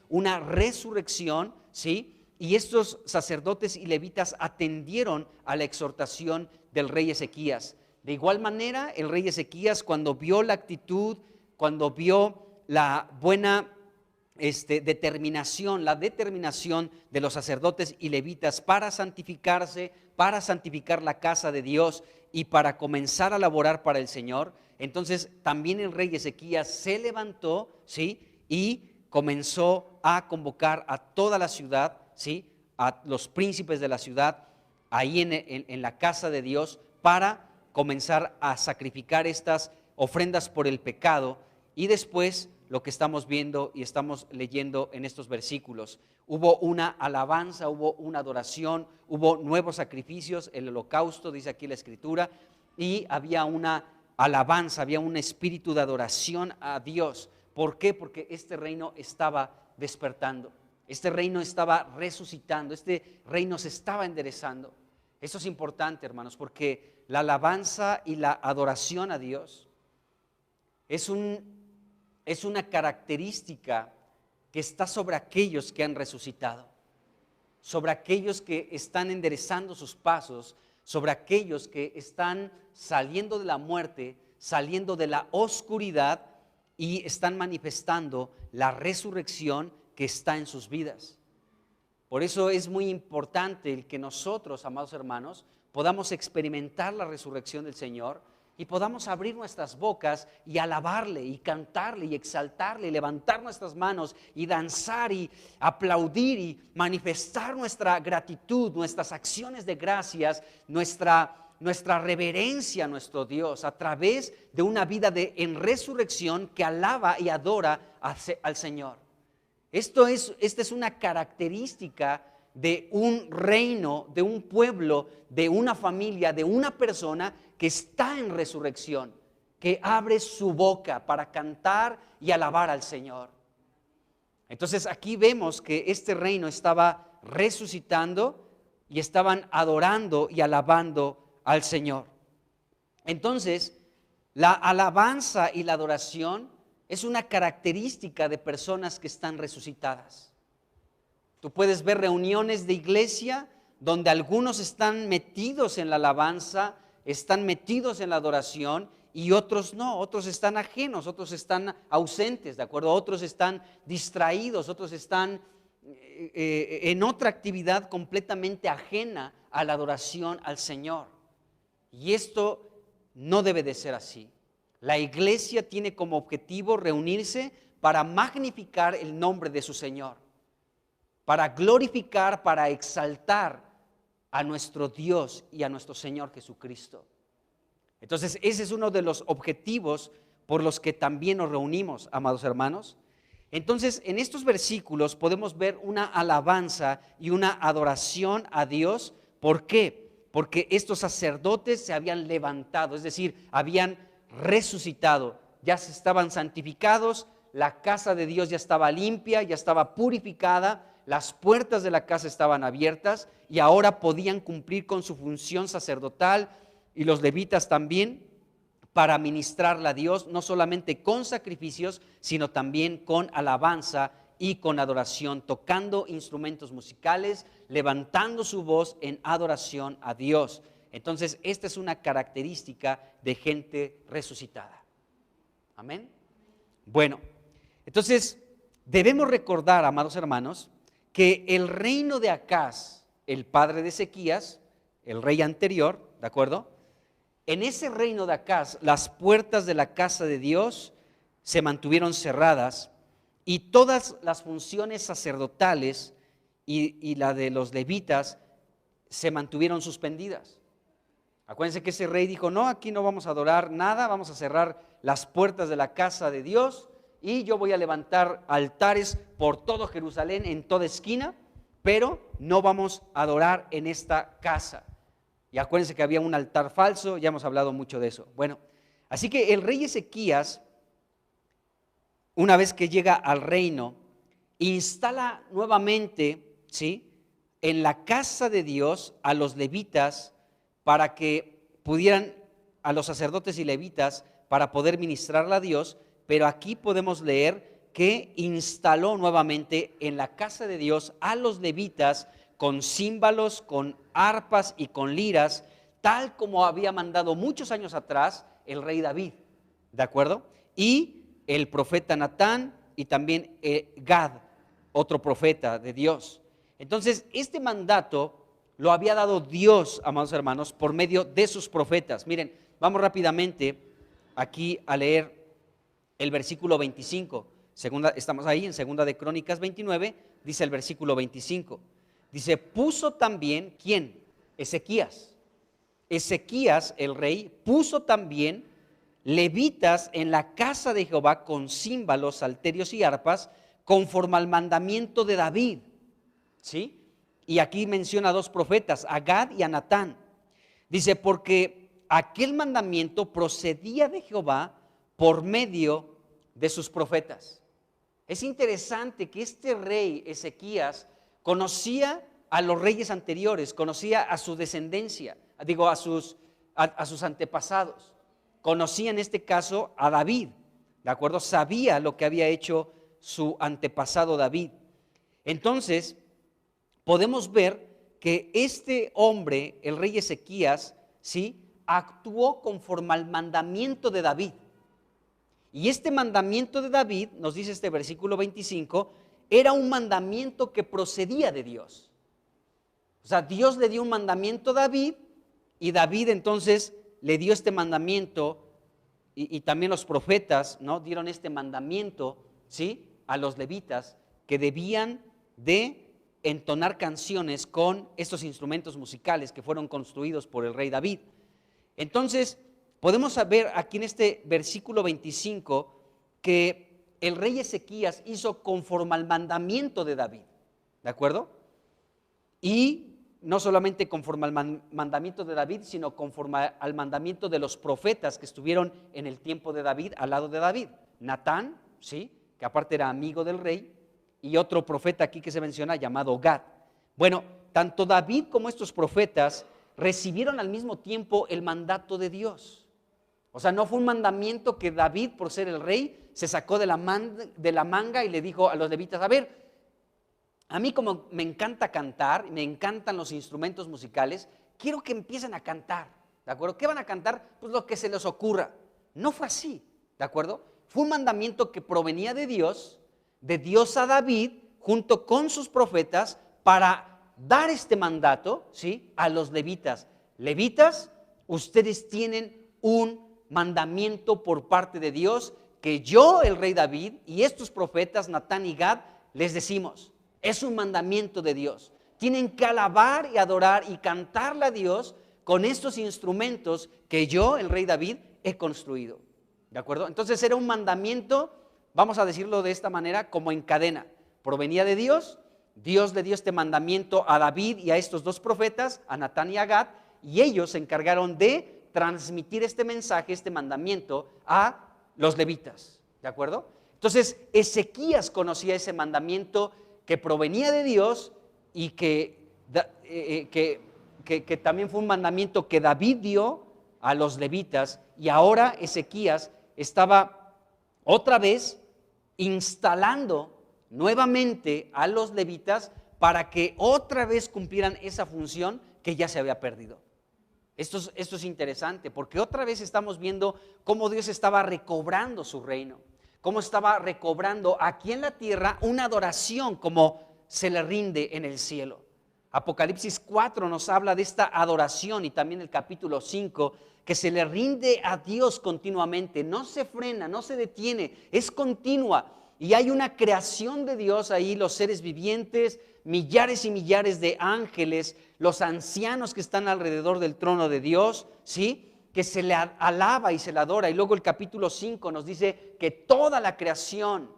una resurrección, ¿sí? Y estos sacerdotes y levitas atendieron a la exhortación del rey Ezequías. De igual manera, el rey Ezequías, cuando vio la actitud, cuando vio la buena determinación de los sacerdotes y levitas para santificarse, para santificar la casa de Dios y para comenzar a laborar para el Señor, entonces también el rey Ezequías se levantó, ¿sí? Y comenzó a convocar a toda la ciudad, ¿sí? A los príncipes de la ciudad, ahí en la casa de Dios, para comenzar a sacrificar estas ofrendas por el pecado. Y después lo que estamos viendo y estamos leyendo en estos versículos, hubo una alabanza, hubo una adoración, hubo nuevos sacrificios, el holocausto, dice aquí la escritura, y había una alabanza, había un espíritu de adoración a Dios. ¿Por qué? Porque este reino estaba despertando, este reino estaba resucitando, este reino se estaba enderezando. Eso es importante, hermanos, porque la alabanza y la adoración a Dios es una característica que está sobre aquellos que han resucitado, sobre aquellos que están enderezando sus pasos, sobre aquellos que están saliendo de la muerte, saliendo de la oscuridad y están manifestando la resurrección que está en sus vidas. Por eso es muy importante el que nosotros, amados hermanos, podamos experimentar la resurrección del Señor y podamos abrir nuestras bocas y alabarle y cantarle y exaltarle y levantar nuestras manos y danzar y aplaudir y manifestar nuestra gratitud, nuestras acciones de gracias, nuestra reverencia a nuestro Dios a través de una vida en resurrección que alaba y adora al Señor. Esta es una característica de un reino, de un pueblo, de una familia, de una persona que está en resurrección, que abre su boca para cantar y alabar al Señor. Entonces aquí vemos que este reino estaba resucitando y estaban adorando y alabando al Señor. Entonces, la alabanza y la adoración es una característica de personas que están resucitadas. Tú puedes ver reuniones de iglesia donde algunos están metidos en la alabanza, están metidos en la adoración y otros no, otros están ajenos, otros están ausentes, ¿de acuerdo? Otros están distraídos, otros están en otra actividad completamente ajena a la adoración al Señor. Y esto no debe de ser así. La iglesia tiene como objetivo reunirse para magnificar el nombre de su Señor, para glorificar, para exaltar a nuestro Dios y a nuestro Señor Jesucristo. Entonces, ese es uno de los objetivos por los que también nos reunimos, amados hermanos. Entonces, en estos versículos podemos ver una alabanza y una adoración a Dios. ¿Por qué? Porque estos sacerdotes se habían levantado, es decir, habían resucitado, ya se estaban santificados, la casa de Dios ya estaba limpia, ya estaba purificada, las puertas de la casa estaban abiertas y ahora podían cumplir con su función sacerdotal y los levitas también para ministrarle a Dios, no solamente con sacrificios, sino también con alabanza y con adoración, tocando instrumentos musicales, levantando su voz en adoración a Dios. Entonces, esta es una característica de gente resucitada. Amén. Bueno, entonces debemos recordar, amados hermanos, que el reino de Acaz, el padre de Ezequías, el rey anterior, ¿de acuerdo? En ese reino de Acaz, las puertas de la casa de Dios se mantuvieron cerradas y todas las funciones sacerdotales y la de los levitas se mantuvieron suspendidas. Acuérdense que ese rey dijo, no, aquí no vamos a adorar nada, vamos a cerrar las puertas de la casa de Dios y yo voy a levantar altares por todo Jerusalén, en toda esquina, pero no vamos a adorar en esta casa. Y acuérdense que había un altar falso, ya hemos hablado mucho de eso. Bueno, así que el rey Ezequías, una vez que llega al reino, instala nuevamente, ¿sí?, en la casa de Dios a los levitas para que pudieran, a los sacerdotes y levitas, para poder ministrarle a Dios, pero aquí podemos leer que instaló nuevamente en la casa de Dios a los levitas con címbalos, con arpas y con liras, tal como había mandado muchos años atrás el rey David, ¿de acuerdo? Y el profeta Natán y también Gad, otro profeta de Dios. Entonces, este mandato lo había dado Dios, amados hermanos, por medio de sus profetas. Miren, vamos rápidamente aquí a leer el versículo 25. Estamos ahí en Segunda de Crónicas 29, dice el versículo 25. Dice, puso también, ¿quién? Ezequías. Ezequías, el rey, puso también levitas en la casa de Jehová con címbalos, salterios y arpas, conforme al mandamiento de David. ¿Sí? Y aquí menciona a dos profetas, a Gad y a Natán. Dice, porque aquel mandamiento procedía de Jehová por medio de sus profetas. Es interesante que este rey Ezequías conocía a los reyes anteriores, conocía a su descendencia, a sus antepasados. Conocía en este caso a David, ¿de acuerdo? Sabía lo que había hecho su antepasado David. Entonces, podemos ver que este hombre, el rey Ezequías, ¿sí?, actuó conforme al mandamiento de David. Y este mandamiento de David, nos dice este versículo 25, era un mandamiento que procedía de Dios. O sea, Dios le dio un mandamiento a David y David entonces le dio este mandamiento y también los profetas, ¿no?, dieron este mandamiento, ¿sí?, a los levitas que debían de entonar canciones con estos instrumentos musicales que fueron construidos por el rey David. Entonces, podemos saber aquí en este versículo 25 que el rey Ezequías hizo conforme al mandamiento de David, ¿de acuerdo? Y no solamente conforme al mandamiento de David, sino conforme al mandamiento de los profetas que estuvieron en el tiempo de David, al lado de David. Natán, ¿sí?, que aparte era amigo del rey, y otro profeta aquí que se menciona llamado Gad. Bueno, tanto David como estos profetas recibieron al mismo tiempo el mandato de Dios. O sea, no fue un mandamiento que David, por ser el rey, se sacó de la manga y le dijo a los levitas: a ver, a mí como me encanta cantar, me encantan los instrumentos musicales, quiero que empiecen a cantar, ¿de acuerdo? ¿Qué van a cantar? Pues lo que se les ocurra. No fue así, ¿de acuerdo? Fue un mandamiento que provenía de Dios a David, junto con sus profetas, para dar este mandato, ¿sí?, a los levitas. Levitas, ustedes tienen un mandamiento por parte de Dios que yo, el rey David, y estos profetas, Natán y Gad, les decimos. Es un mandamiento de Dios. Tienen que alabar y adorar y cantarle a Dios con estos instrumentos que yo, el rey David, he construido. ¿De acuerdo? Entonces era un mandamiento, vamos a decirlo de esta manera, como en cadena. Provenía de Dios, Dios le dio este mandamiento a David y a estos dos profetas, a Natán y a Gad, y ellos se encargaron de transmitir este mensaje, este mandamiento a los levitas. ¿De acuerdo? Entonces Ezequías conocía ese mandamiento que provenía de Dios y que también fue un mandamiento que David dio a los levitas, y ahora Ezequías estaba otra vez instalando nuevamente a los levitas para que otra vez cumplieran esa función que ya se había perdido. Esto es interesante porque otra vez estamos viendo cómo Dios estaba recobrando su reino, cómo estaba recobrando aquí en la tierra una adoración como se le rinde en el cielo. Apocalipsis 4 nos habla de esta adoración, y también el capítulo 5, que se le rinde a Dios continuamente, no se frena, no se detiene, es continua. Y hay una creación de Dios ahí, los seres vivientes, millares y millares de ángeles, los ancianos que están alrededor del trono de Dios, ¿sí?, que se le alaba y se le adora. Y luego el capítulo 5 nos dice que toda la creación,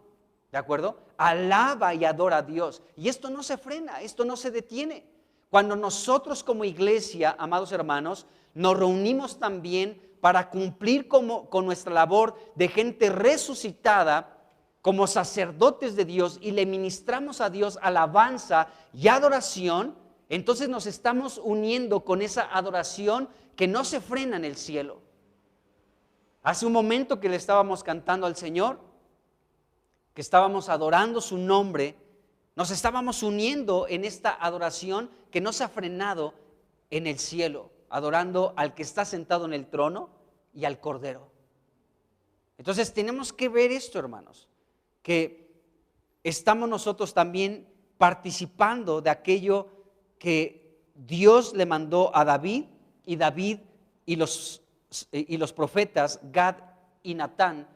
¿de acuerdo?, alaba y adora a Dios. Y esto no se frena, esto no se detiene. Cuando nosotros como iglesia, amados hermanos, nos reunimos también para cumplir con nuestra labor de gente resucitada, como sacerdotes de Dios, y le ministramos a Dios alabanza y adoración, entonces nos estamos uniendo con esa adoración que no se frena en el cielo. Hace un momento que le estábamos cantando al Señor, que estábamos adorando su nombre, nos estábamos uniendo en esta adoración que no se ha frenado en el cielo, adorando al que está sentado en el trono y al Cordero. Entonces tenemos que ver esto, hermanos, que estamos nosotros también participando de aquello que Dios le mandó a David, y David y los profetas Gad y Natán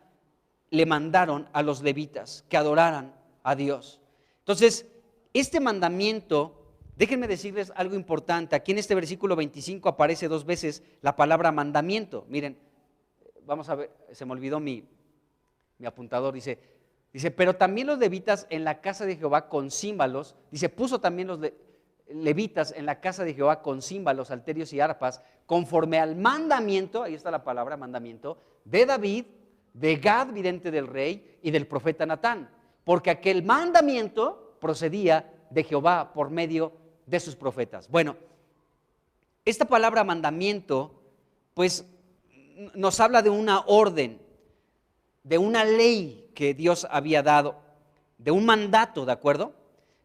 le mandaron a los levitas que adoraran a Dios. Entonces, este mandamiento, déjenme decirles algo importante. Aquí en este versículo 25 aparece 2 veces la palabra mandamiento. Miren, vamos a ver, se me olvidó mi apuntador. Dice, pero también los levitas en la casa de Jehová con címbalos, dice, puso también levitas en la casa de Jehová con címbalos, salterios y arpas, conforme al mandamiento, ahí está la palabra mandamiento, de David, de Gad, vidente del rey, y del profeta Natán, porque aquel mandamiento procedía de Jehová por medio de sus profetas. Bueno, esta palabra mandamiento, pues nos habla de una orden, de una ley que Dios había dado, de un mandato, ¿de acuerdo?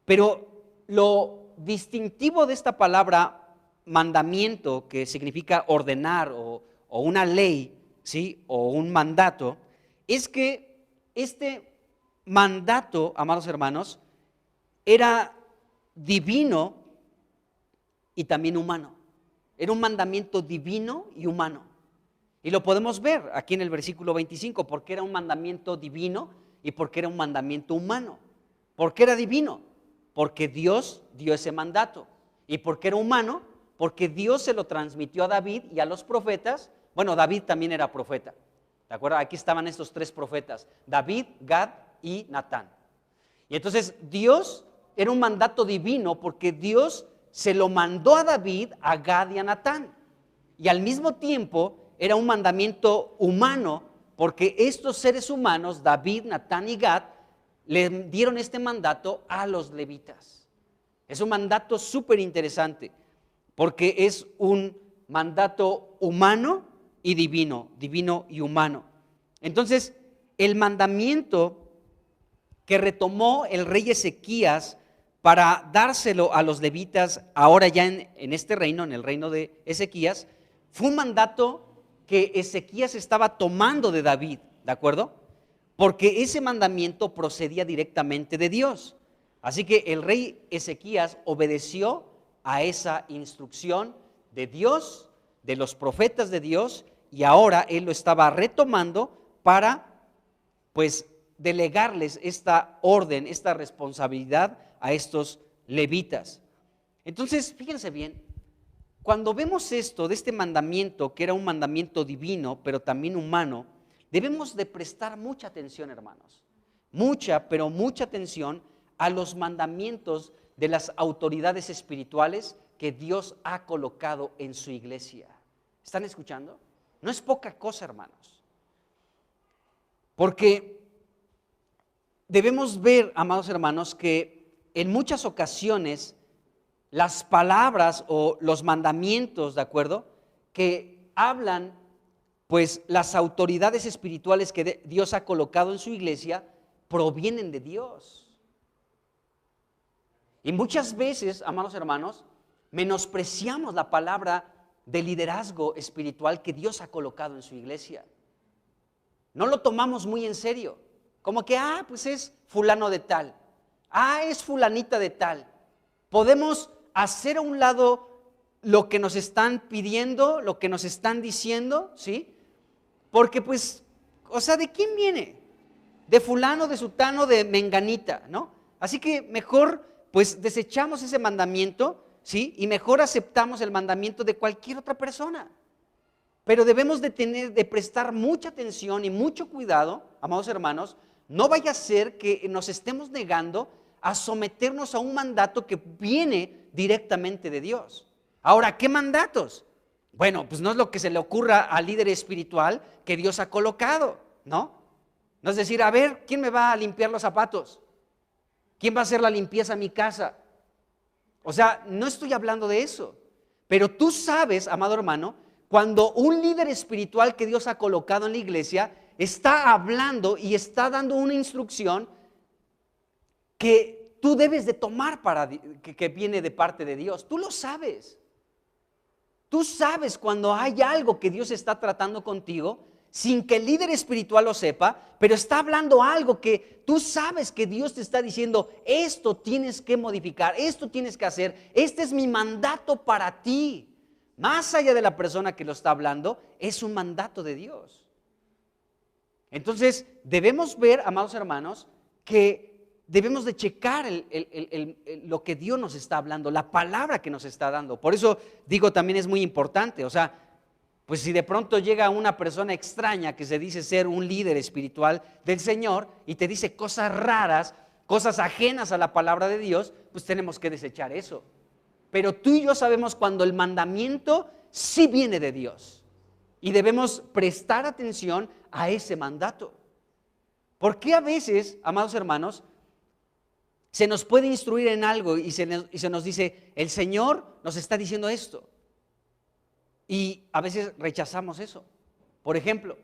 Pero lo distintivo de esta palabra mandamiento, que significa ordenar o una ley, ¿sí? O un mandato, es que este mandato, amados hermanos, era divino y también humano. Era un mandamiento divino y humano. Y lo podemos ver aquí en el versículo 25, porque era un mandamiento divino y porque era un mandamiento humano. ¿Por qué era divino? Porque Dios dio ese mandato. ¿Y por qué era humano? Porque Dios se lo transmitió a David y a los profetas. Bueno, David también era profeta, ¿de acuerdo? Aquí estaban estos tres profetas, David, Gad y Natán. Y entonces Dios era un mandato divino porque Dios se lo mandó a David, a Gad y a Natán. Y al mismo tiempo era un mandamiento humano porque estos seres humanos, David, Natán y Gad, le dieron este mandato a los levitas. Es un mandato súper interesante porque es un mandato humano y divino, divino y humano. Entonces, el mandamiento que retomó el rey Ezequías para dárselo a los levitas ahora ya en este reino, en el reino de Ezequías, fue un mandato que Ezequías estaba tomando de David, ¿de acuerdo? Porque ese mandamiento procedía directamente de Dios. Así que el rey Ezequías obedeció a esa instrucción de Dios, de los profetas de Dios, y ahora él lo estaba retomando para, pues, delegarles esta orden, esta responsabilidad a estos levitas. Entonces, fíjense bien, cuando vemos esto de este mandamiento, que era un mandamiento divino, pero también humano, debemos de prestar mucha atención, hermanos, mucha, pero mucha atención a los mandamientos de las autoridades espirituales que Dios ha colocado en su iglesia. ¿Están escuchando? No es poca cosa, hermanos, porque debemos ver, amados hermanos, que en muchas ocasiones las palabras o los mandamientos, ¿de acuerdo?, que hablan, pues, las autoridades espirituales que Dios ha colocado en su iglesia, provienen de Dios. Y muchas veces, amados hermanos, menospreciamos la palabra de liderazgo espiritual que Dios ha colocado en su iglesia. No lo tomamos muy en serio, como que, pues es fulano de tal, es fulanita de tal. Podemos hacer a un lado lo que nos están pidiendo, lo que nos están diciendo, ¿sí? Porque pues, o sea, ¿de quién viene? De fulano, de sutano, de menganita, ¿no? Así que mejor pues desechamos ese mandamiento, ¿sí? Y mejor aceptamos el mandamiento de cualquier otra persona. Pero debemos de prestar mucha atención y mucho cuidado, amados hermanos, no vaya a ser que nos estemos negando a someternos a un mandato que viene directamente de Dios. Ahora, ¿qué mandatos? Bueno, pues no es lo que se le ocurra al líder espiritual que Dios ha colocado, ¿no? No es decir, a ver, ¿quién me va a limpiar los zapatos? ¿Quién va a hacer la limpieza en mi casa? O sea, no estoy hablando de eso. Pero tú sabes, amado hermano, cuando un líder espiritual que Dios ha colocado en la iglesia está hablando y está dando una instrucción que tú debes de tomar que viene de parte de Dios. Tú lo sabes. Tú sabes cuando hay algo que Dios está tratando contigo sin que el líder espiritual lo sepa, pero está hablando algo que tú sabes que Dios te está diciendo, esto tienes que modificar, esto tienes que hacer, este es mi mandato para ti. Más allá de la persona que lo está hablando, es un mandato de Dios. Entonces, debemos ver, amados hermanos, que debemos de checar lo que Dios nos está hablando, la palabra que nos está dando. Por eso digo, también es muy importante, o sea, pues si de pronto llega una persona extraña que se dice ser un líder espiritual del Señor y te dice cosas raras, cosas ajenas a la palabra de Dios, pues tenemos que desechar eso. pero tú y yo sabemos cuando el mandamiento sí viene de Dios. Y debemos prestar atención a ese mandato. ¿Por qué a veces, amados hermanos, se nos puede instruir en algo y se nos dice, el Señor nos está diciendo esto? Y a veces rechazamos eso. Por ejemplo,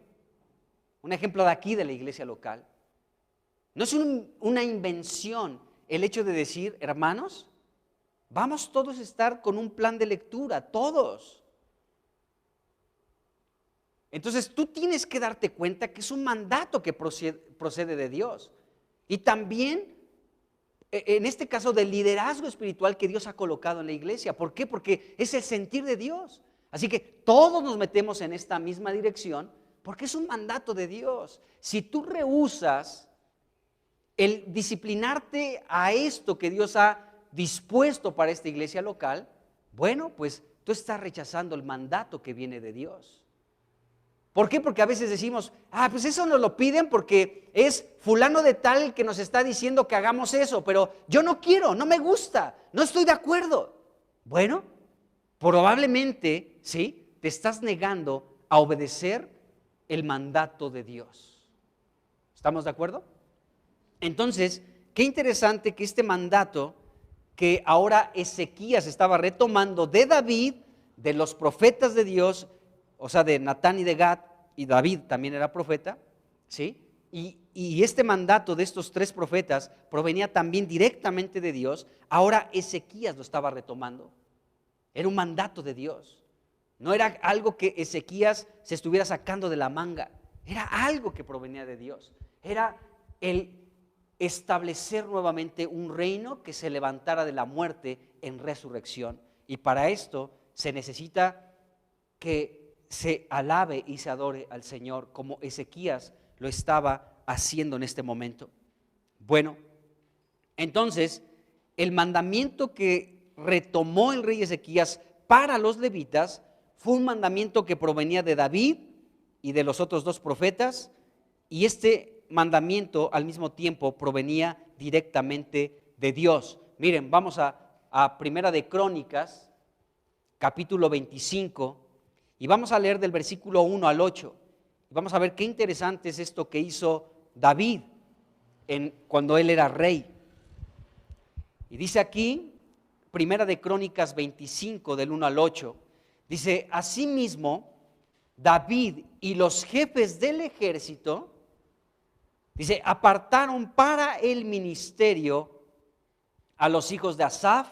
un ejemplo de aquí de la iglesia local. No es una invención el hecho de decir, hermanos, vamos todos a estar con un plan de lectura, todos. Entonces tú tienes que darte cuenta que es un mandato que procede de Dios. Y también, en este caso, del liderazgo espiritual que Dios ha colocado en la iglesia. ¿Por qué? Porque es el sentir de Dios. Así que todos nos metemos en esta misma dirección porque es un mandato de Dios. Si tú rehusas el disciplinarte a esto que Dios ha dispuesto para esta iglesia local, bueno, pues tú estás rechazando el mandato que viene de Dios. ¿Por qué? Porque a veces decimos, pues eso nos lo piden porque es fulano de tal el que nos está diciendo que hagamos eso, pero yo no quiero, no me gusta, no estoy de acuerdo. Bueno, probablemente, ¿sí?, te estás negando a obedecer el mandato de Dios. ¿Estamos de acuerdo? Entonces, qué interesante que este mandato que ahora Ezequías estaba retomando de David, de los profetas de Dios, o sea, de Natán y de Gad, y David también era profeta, ¿sí? Y este mandato de estos tres profetas provenía también directamente de Dios. Ahora Ezequías lo estaba retomando. Era un mandato de Dios. No era algo que Ezequías se estuviera sacando de la manga. Era algo que provenía de Dios. Era el establecer nuevamente un reino que se levantara de la muerte en resurrección. Y para esto se necesita que se alabe y se adore al Señor como Ezequías lo estaba haciendo en este momento. Bueno, entonces el mandamiento que retomó el rey Ezequías para los levitas fue un mandamiento que provenía de David y de los otros dos profetas, y este mandamiento al mismo tiempo provenía directamente de Dios. Miren, vamos a Primera de Crónicas, capítulo 25, y vamos a leer del versículo 1 al 8. Vamos a ver qué interesante es esto que hizo David cuando él era rey. Y dice aquí, Primera de Crónicas 25, del 1 al 8, dice, asimismo, David y los jefes del ejército, dice, apartaron para el ministerio a los hijos de Asaf,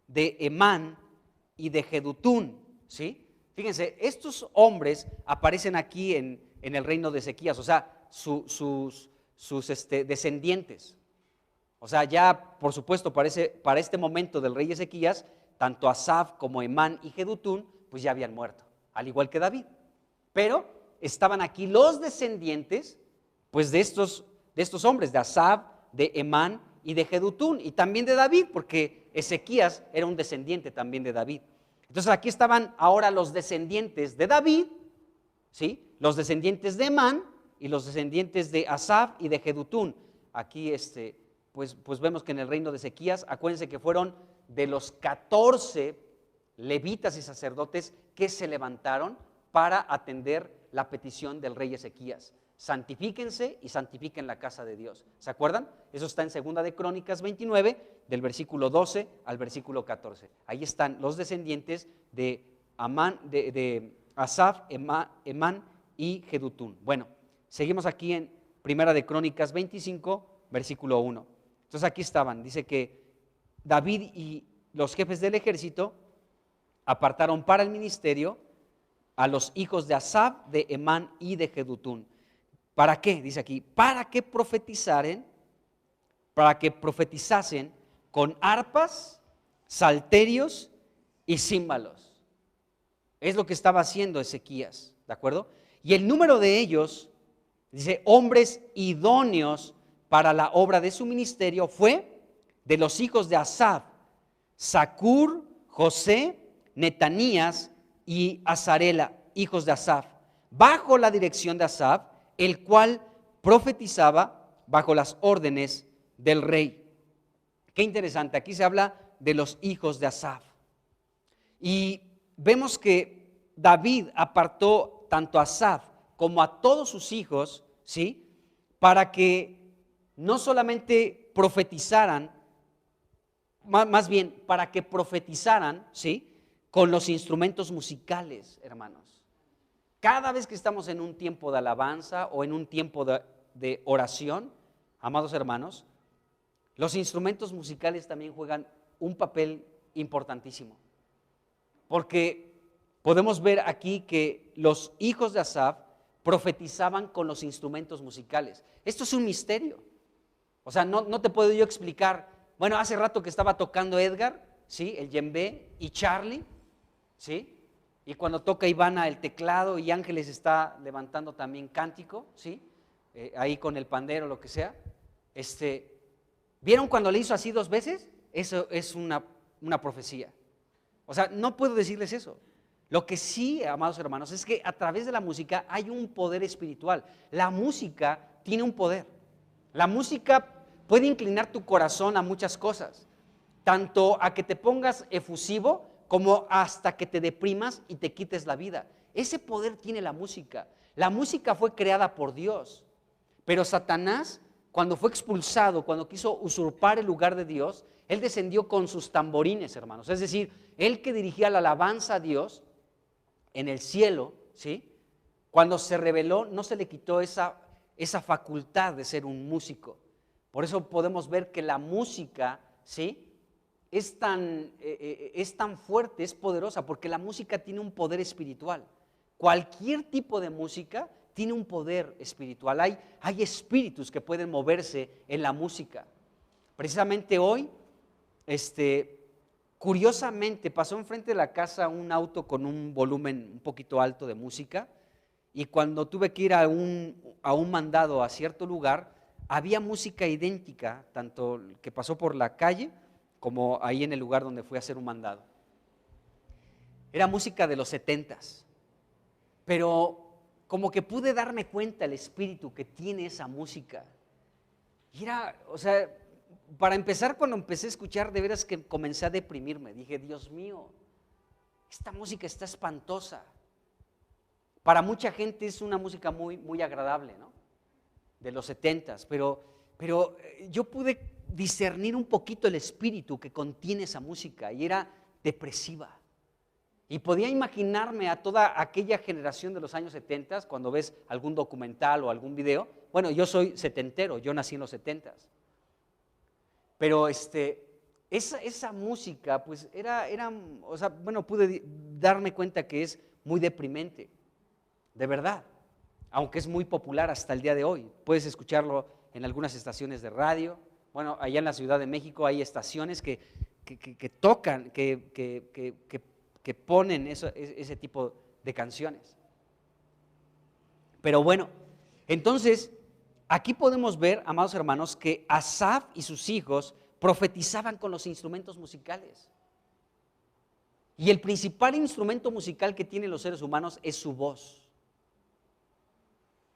de Emán y de Jedutún, ¿sí? Fíjense, estos hombres aparecen aquí en el reino de Ezequías, o sea, sus descendientes. O sea, ya por supuesto para este momento del rey Ezequías, tanto Asaf como Emán y Jedutún, pues ya habían muerto, al igual que David. Pero estaban aquí los descendientes, pues de estos hombres, de Asaf, de Emán y de Jedutún, y también de David, porque Ezequías era un descendiente también de David. Entonces aquí estaban ahora los descendientes de David, ¿sí?, los descendientes de Emán y los descendientes de Asaf y de Jedutún. Aquí pues vemos que en el reino de Ezequías, acuérdense que fueron de los 14 levitas y sacerdotes que se levantaron para atender la petición del rey Ezequías. Santifíquense y santifiquen la casa de Dios. ¿Se acuerdan? Eso está en Segunda de Crónicas 29, del versículo 12 al versículo 14. Ahí están los descendientes de Asaf, Emán y Jedutún. Bueno, seguimos aquí en Primera de Crónicas 25, versículo 1. Entonces aquí estaban, dice que David y los jefes del ejército apartaron para el ministerio a los hijos de Asaf, de Emán y de Jedutún. ¿Para qué? Dice aquí, para que profetizasen con arpas, salterios y címbalos. Es lo que estaba haciendo Ezequías, ¿de acuerdo? Y el número de ellos, dice, hombres idóneos para la obra de su ministerio, fue de los hijos de Asaf, Zacur, José, Netanías y Azarela, hijos de Asaf, bajo la dirección de Asaf, el cual profetizaba bajo las órdenes del rey. Qué interesante, aquí se habla de los hijos de Asaf, Y vemos que David apartó tanto a Asaf como a todos sus hijos, ¿sí?, para que no solamente profetizaran, más bien para que profetizaran, ¿sí?, con los instrumentos musicales, hermanos. Cada vez que estamos en un tiempo de alabanza o en un tiempo de oración, amados hermanos, los instrumentos musicales también juegan un papel importantísimo. Porque podemos ver aquí que los hijos de Asaf profetizaban con los instrumentos musicales. Esto es un misterio. O sea, no te puedo yo explicar. Bueno, hace rato que estaba tocando Edgar, ¿sí?, el djembe, y Charlie, ¿sí?, y cuando toca Ivana el teclado y Ángeles está levantando también cántico, ¿sí?, ahí con el pandero, lo que sea. ¿Vieron cuando le hizo así 2 veces? Eso es una profecía. O sea, no puedo decirles eso. Lo que sí, amados hermanos, es que a través de la música hay un poder espiritual. La música tiene un poder. La música puede inclinar tu corazón a muchas cosas, tanto a que te pongas efusivo como hasta que te deprimas y te quites la vida. Ese poder tiene la música. La música fue creada por Dios, pero Satanás, cuando fue expulsado, cuando quiso usurpar el lugar de Dios, él descendió con sus tamborines, hermanos. Es decir, él que dirigía la alabanza a Dios en el cielo, ¿sí?, cuando se rebeló, no se le quitó esa facultad de ser un músico. Por eso podemos ver que la música, ¿sí?, es tan fuerte, es poderosa, porque la música tiene un poder espiritual. Cualquier tipo de música tiene un poder espiritual. Hay espíritus que pueden moverse en la música. Precisamente hoy, curiosamente, pasó enfrente de la casa un auto con un volumen un poquito alto de música, y cuando tuve que ir a un mandado a cierto lugar, había música idéntica, tanto que pasó por la calle como ahí en el lugar donde fui a hacer un mandado. Era música de los 70s, pero como que pude darme cuenta el espíritu que tiene esa música. Y era, o sea, para empezar, cuando empecé a escuchar, de veras que comencé a deprimirme. Dije, Dios mío, esta música está espantosa. Para mucha gente es una música muy, muy agradable, ¿no?, de los 70s, pero yo pude discernir un poquito el espíritu que contiene esa música, y era depresiva. Y podía imaginarme a toda aquella generación de los años 70, cuando ves algún documental o algún video. Bueno, yo soy setentero, yo nací en los 70s. Pero esa música, pues o sea, bueno, pude darme cuenta que es muy deprimente, de verdad, aunque es muy popular hasta el día de hoy. Puedes escucharlo en algunas estaciones de radio. Bueno, allá en la Ciudad de México hay estaciones que tocan, que ponen ese tipo de canciones. Pero bueno, entonces, aquí podemos ver, amados hermanos, que Asaf y sus hijos profetizaban con los instrumentos musicales. Y el principal instrumento musical que tienen los seres humanos es su voz.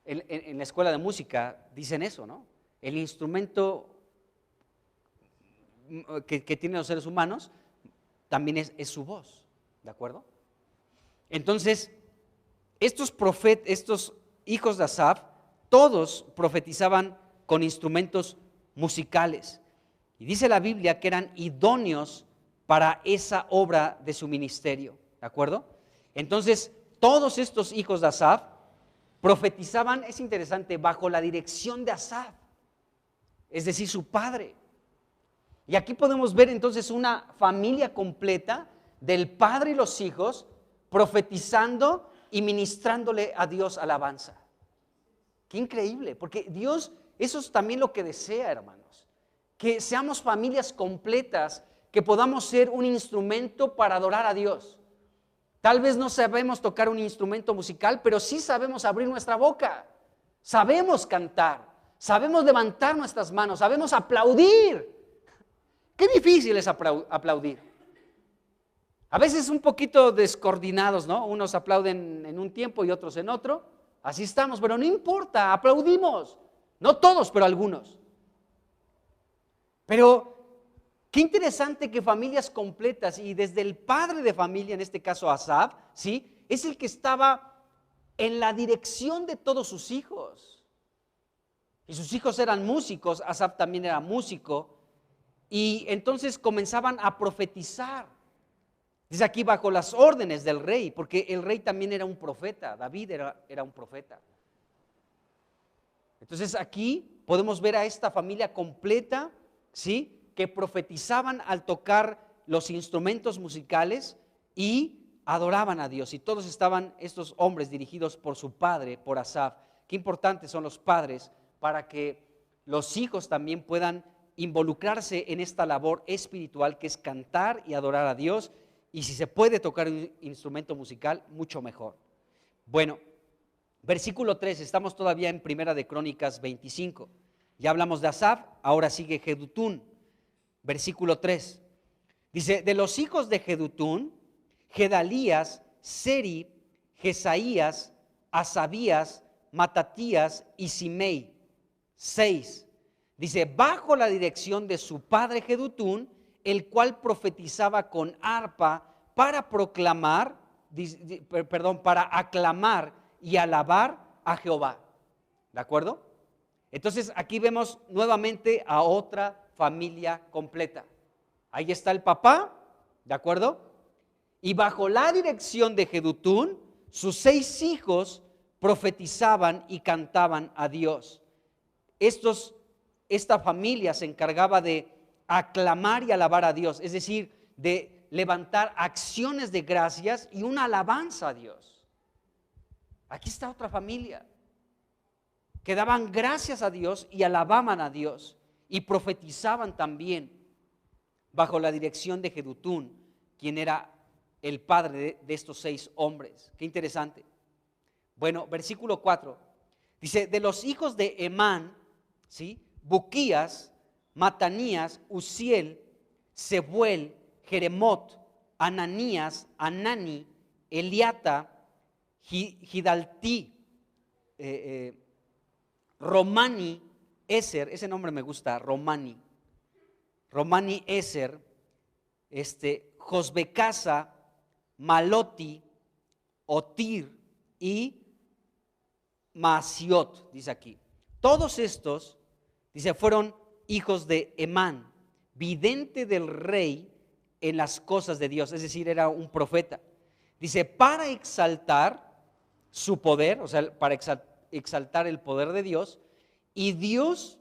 En la escuela de música dicen eso, ¿no? El instrumento que tienen los seres humanos también es su voz, ¿de acuerdo? Entonces, estos hijos de Asaf, todos profetizaban con instrumentos musicales. Y dice la Biblia que eran idóneos para esa obra de su ministerio, ¿de acuerdo? Entonces, todos estos hijos de Asaf profetizaban, es interesante, bajo la dirección de Asaf, es decir, su padre. Y aquí podemos ver entonces una familia completa del padre y los hijos profetizando y ministrándole a Dios alabanza. Qué increíble, porque Dios, eso es también lo que desea, hermanos, que seamos familias completas, que podamos ser un instrumento para adorar a Dios. Tal vez no sabemos tocar un instrumento musical, pero sí sabemos abrir nuestra boca, sabemos cantar, sabemos levantar nuestras manos, sabemos aplaudir. Qué difícil es aplaudir. A veces un poquito descoordinados, ¿no? Unos aplauden en un tiempo y otros en otro. Así estamos, pero no importa, aplaudimos. No todos, pero algunos. Pero Qué interesante que familias completas, y desde el padre de familia, en este caso Asaf, ¿sí?, es el que estaba en la dirección de todos sus hijos. Y sus hijos eran músicos, Asaf también era músico, y entonces comenzaban a profetizar. Dice aquí, bajo las órdenes del rey, porque el rey también era un profeta, David era un profeta. Entonces aquí podemos ver a esta familia completa, ¿sí?, que profetizaban al tocar los instrumentos musicales y adoraban a Dios. Y todos estaban, estos hombres, dirigidos por su padre, por Asaf. Qué importantes son los padres para que los hijos también puedan involucrarse en esta labor espiritual que es cantar y adorar a Dios. Y si se puede tocar un instrumento musical, mucho mejor. Bueno, versículo 3, estamos todavía en Primera de Crónicas 25. Ya hablamos de Asaf, ahora sigue Jedutún. Versículo 3, dice, de los hijos de Jedutún, Gedalías, Seri, Jesaías, Asabías, Matatías y Simei. 6, dice, bajo la dirección de su padre Jedutún, el cual profetizaba con arpa para proclamar, para aclamar y alabar a Jehová. ¿De acuerdo? Entonces aquí vemos nuevamente a otra familia completa. Ahí está el papá, ¿de acuerdo? Y bajo la dirección de Jedutún, sus 6 hijos profetizaban y cantaban a Dios. Esta familia se encargaba de aclamar y alabar a Dios, es decir, de levantar acciones de gracias y una alabanza a Dios. Aquí está otra familia que daban gracias a Dios y alababan a Dios y profetizaban también bajo la dirección de Jedutún, quien era el padre de estos 6 hombres. Qué interesante. Bueno, versículo 4 dice, de los hijos de Emán, ¿sí?, Buquías, Matanías, Uziel, Sebuel, Jeremot, Ananías, Anani, Eliata, Gidaltí, Romani, Eser, ese nombre me gusta, Romani Eser, Josbecasa, Maloti, Otir y Maasiot, dice aquí. Todos estos, dice, fueron hijos de Emán, vidente del rey en las cosas de Dios, es decir, era un profeta. Dice, para exaltar su poder, o sea, para exaltar el poder de Dios, y Dios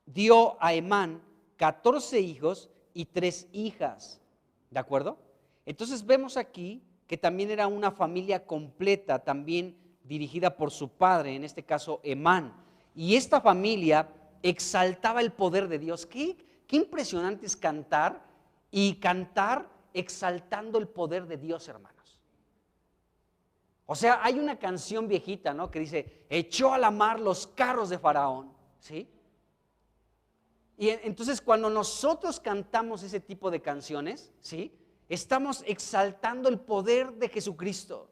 dio a Emán 14 hijos y 3 hijas, ¿de acuerdo? Entonces vemos aquí que también era una familia completa, también dirigida por su padre, en este caso Emán, y esta familia exaltaba el poder de Dios. Qué impresionante es cantar, y cantar exaltando el poder de Dios, hermanos. O sea, hay una canción viejita, ¿no?, que dice, echó a la mar los carros de Faraón, ¿sí? Y entonces cuando nosotros cantamos ese tipo de canciones, ¿sí?, estamos exaltando el poder de Jesucristo,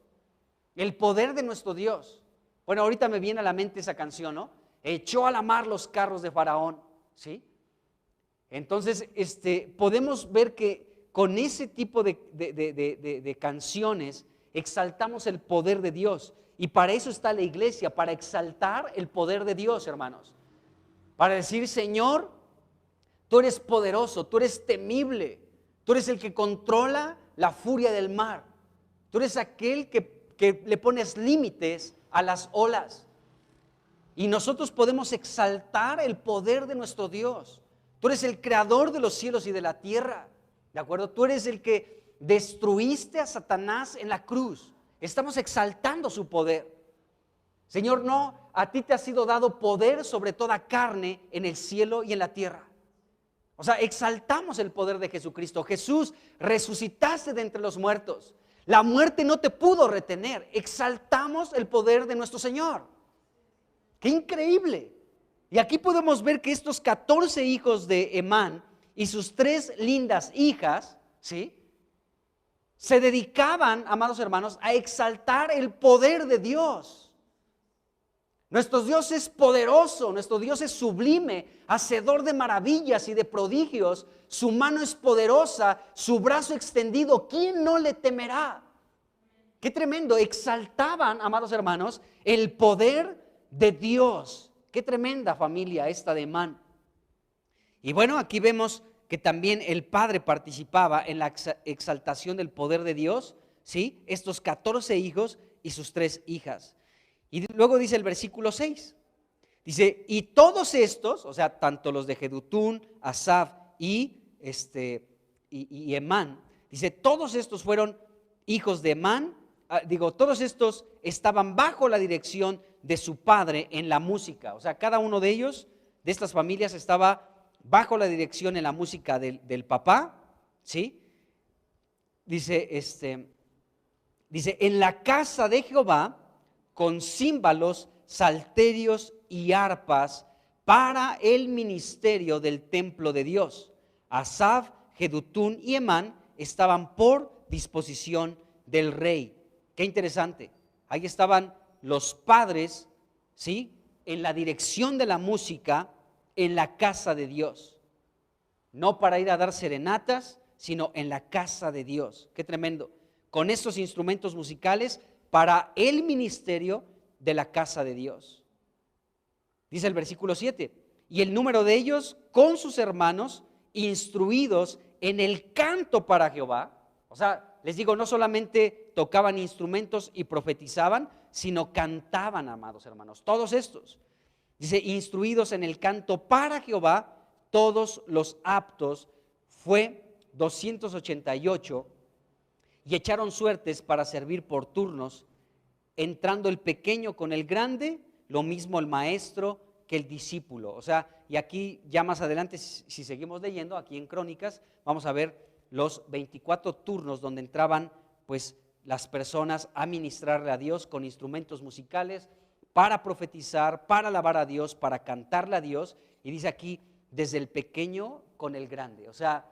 el poder de nuestro Dios. Bueno, ahorita me viene a la mente esa canción, ¿no? Echó a la mar los carros de Faraón, ¿sí? Entonces, podemos ver que con ese tipo de canciones exaltamos el poder de Dios. Y para eso está la iglesia, para exaltar el poder de Dios, hermanos. Para decir, Señor, tú eres poderoso, tú eres temible, tú eres el que controla la furia del mar. Tú eres aquel que le pones límites a las olas. Y nosotros podemos exaltar el poder de nuestro Dios. Tú eres el creador de los cielos y de la tierra, ¿de acuerdo? Tú eres el que destruiste a Satanás en la cruz. Estamos exaltando su poder. Señor, no, a ti te ha sido dado poder sobre toda carne en el cielo y en la tierra. O sea, exaltamos el poder de Jesucristo. Jesús, resucitaste de entre los muertos. La muerte no te pudo retener. Exaltamos el poder de nuestro Señor. ¡Qué increíble! Y aquí podemos ver que estos 14 hijos de Emán y sus 3 lindas hijas, ¿sí?, se dedicaban, amados hermanos, a exaltar el poder de Dios. Nuestro Dios es poderoso, nuestro Dios es sublime, hacedor de maravillas y de prodigios. Su mano es poderosa, su brazo extendido, ¿quién no le temerá? Qué tremendo, exaltaban, amados hermanos, el poder de Dios. Qué tremenda familia esta de Emán. Y bueno, aquí vemos que también el padre participaba en la exaltación del poder de Dios, ¿sí? Estos 14 hijos y sus 3 hijas. Y luego dice el versículo 6, dice, y todos estos, o sea, tanto los de Jedutún, Asaf y Emán, dice, todos estos fueron hijos de Emán, todos estos estaban bajo la dirección de su padre en la música, o sea, cada uno de ellos, de estas familias, estaba bajo la dirección en la música del papá, ¿sí? Dice, en la casa de Jehová, con címbalos, salterios y arpas para el ministerio del templo de Dios. Asaf, Jedutún y Emán estaban por disposición del rey. Qué interesante. Ahí estaban los padres, ¿sí? En la dirección de la música en la casa de Dios. No para ir a dar serenatas, sino en la casa de Dios. Qué tremendo. Con estos instrumentos musicales para el ministerio de la casa de Dios. Dice el versículo 7, y el número de ellos con sus hermanos instruidos en el canto para Jehová. O sea, les digo, no solamente tocaban instrumentos y profetizaban, sino cantaban, amados hermanos. Todos estos, dice, instruidos en el canto para Jehová, todos los aptos, fue 288, y echaron suertes para servir por turnos, entrando el pequeño con el grande, lo mismo el maestro que el discípulo. O sea, y aquí ya más adelante, si seguimos leyendo, aquí en Crónicas, vamos a ver los 24 turnos donde entraban pues las personas a ministrarle a Dios con instrumentos musicales, para profetizar, para alabar a Dios, para cantarle a Dios. Y dice aquí, desde el pequeño con el grande. O sea,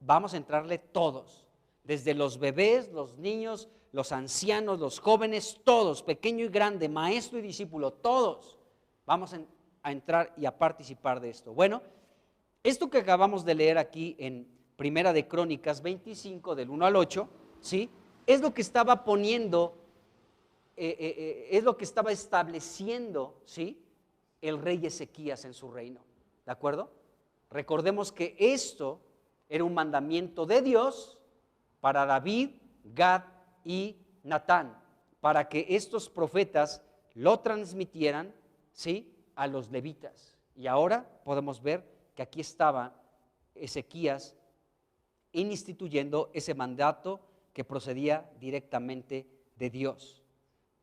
vamos a entrarle todos, desde los bebés, los niños, los ancianos, los jóvenes, todos, pequeño y grande, maestro y discípulo, todos vamos a entrar y a participar de esto. Bueno, esto que acabamos de leer aquí en Primera de Crónicas 25, del 1 al 8, ¿sí? Es lo que estaba poniendo, es lo que estaba estableciendo, ¿sí? El rey Ezequías en su reino, ¿de acuerdo? Recordemos que esto era un mandamiento de Dios para David, Gad y Natán, para que estos profetas lo transmitieran, ¿sí? A los levitas. Y ahora podemos ver que aquí estaba Ezequías instituyendo ese mandato que procedía directamente de Dios.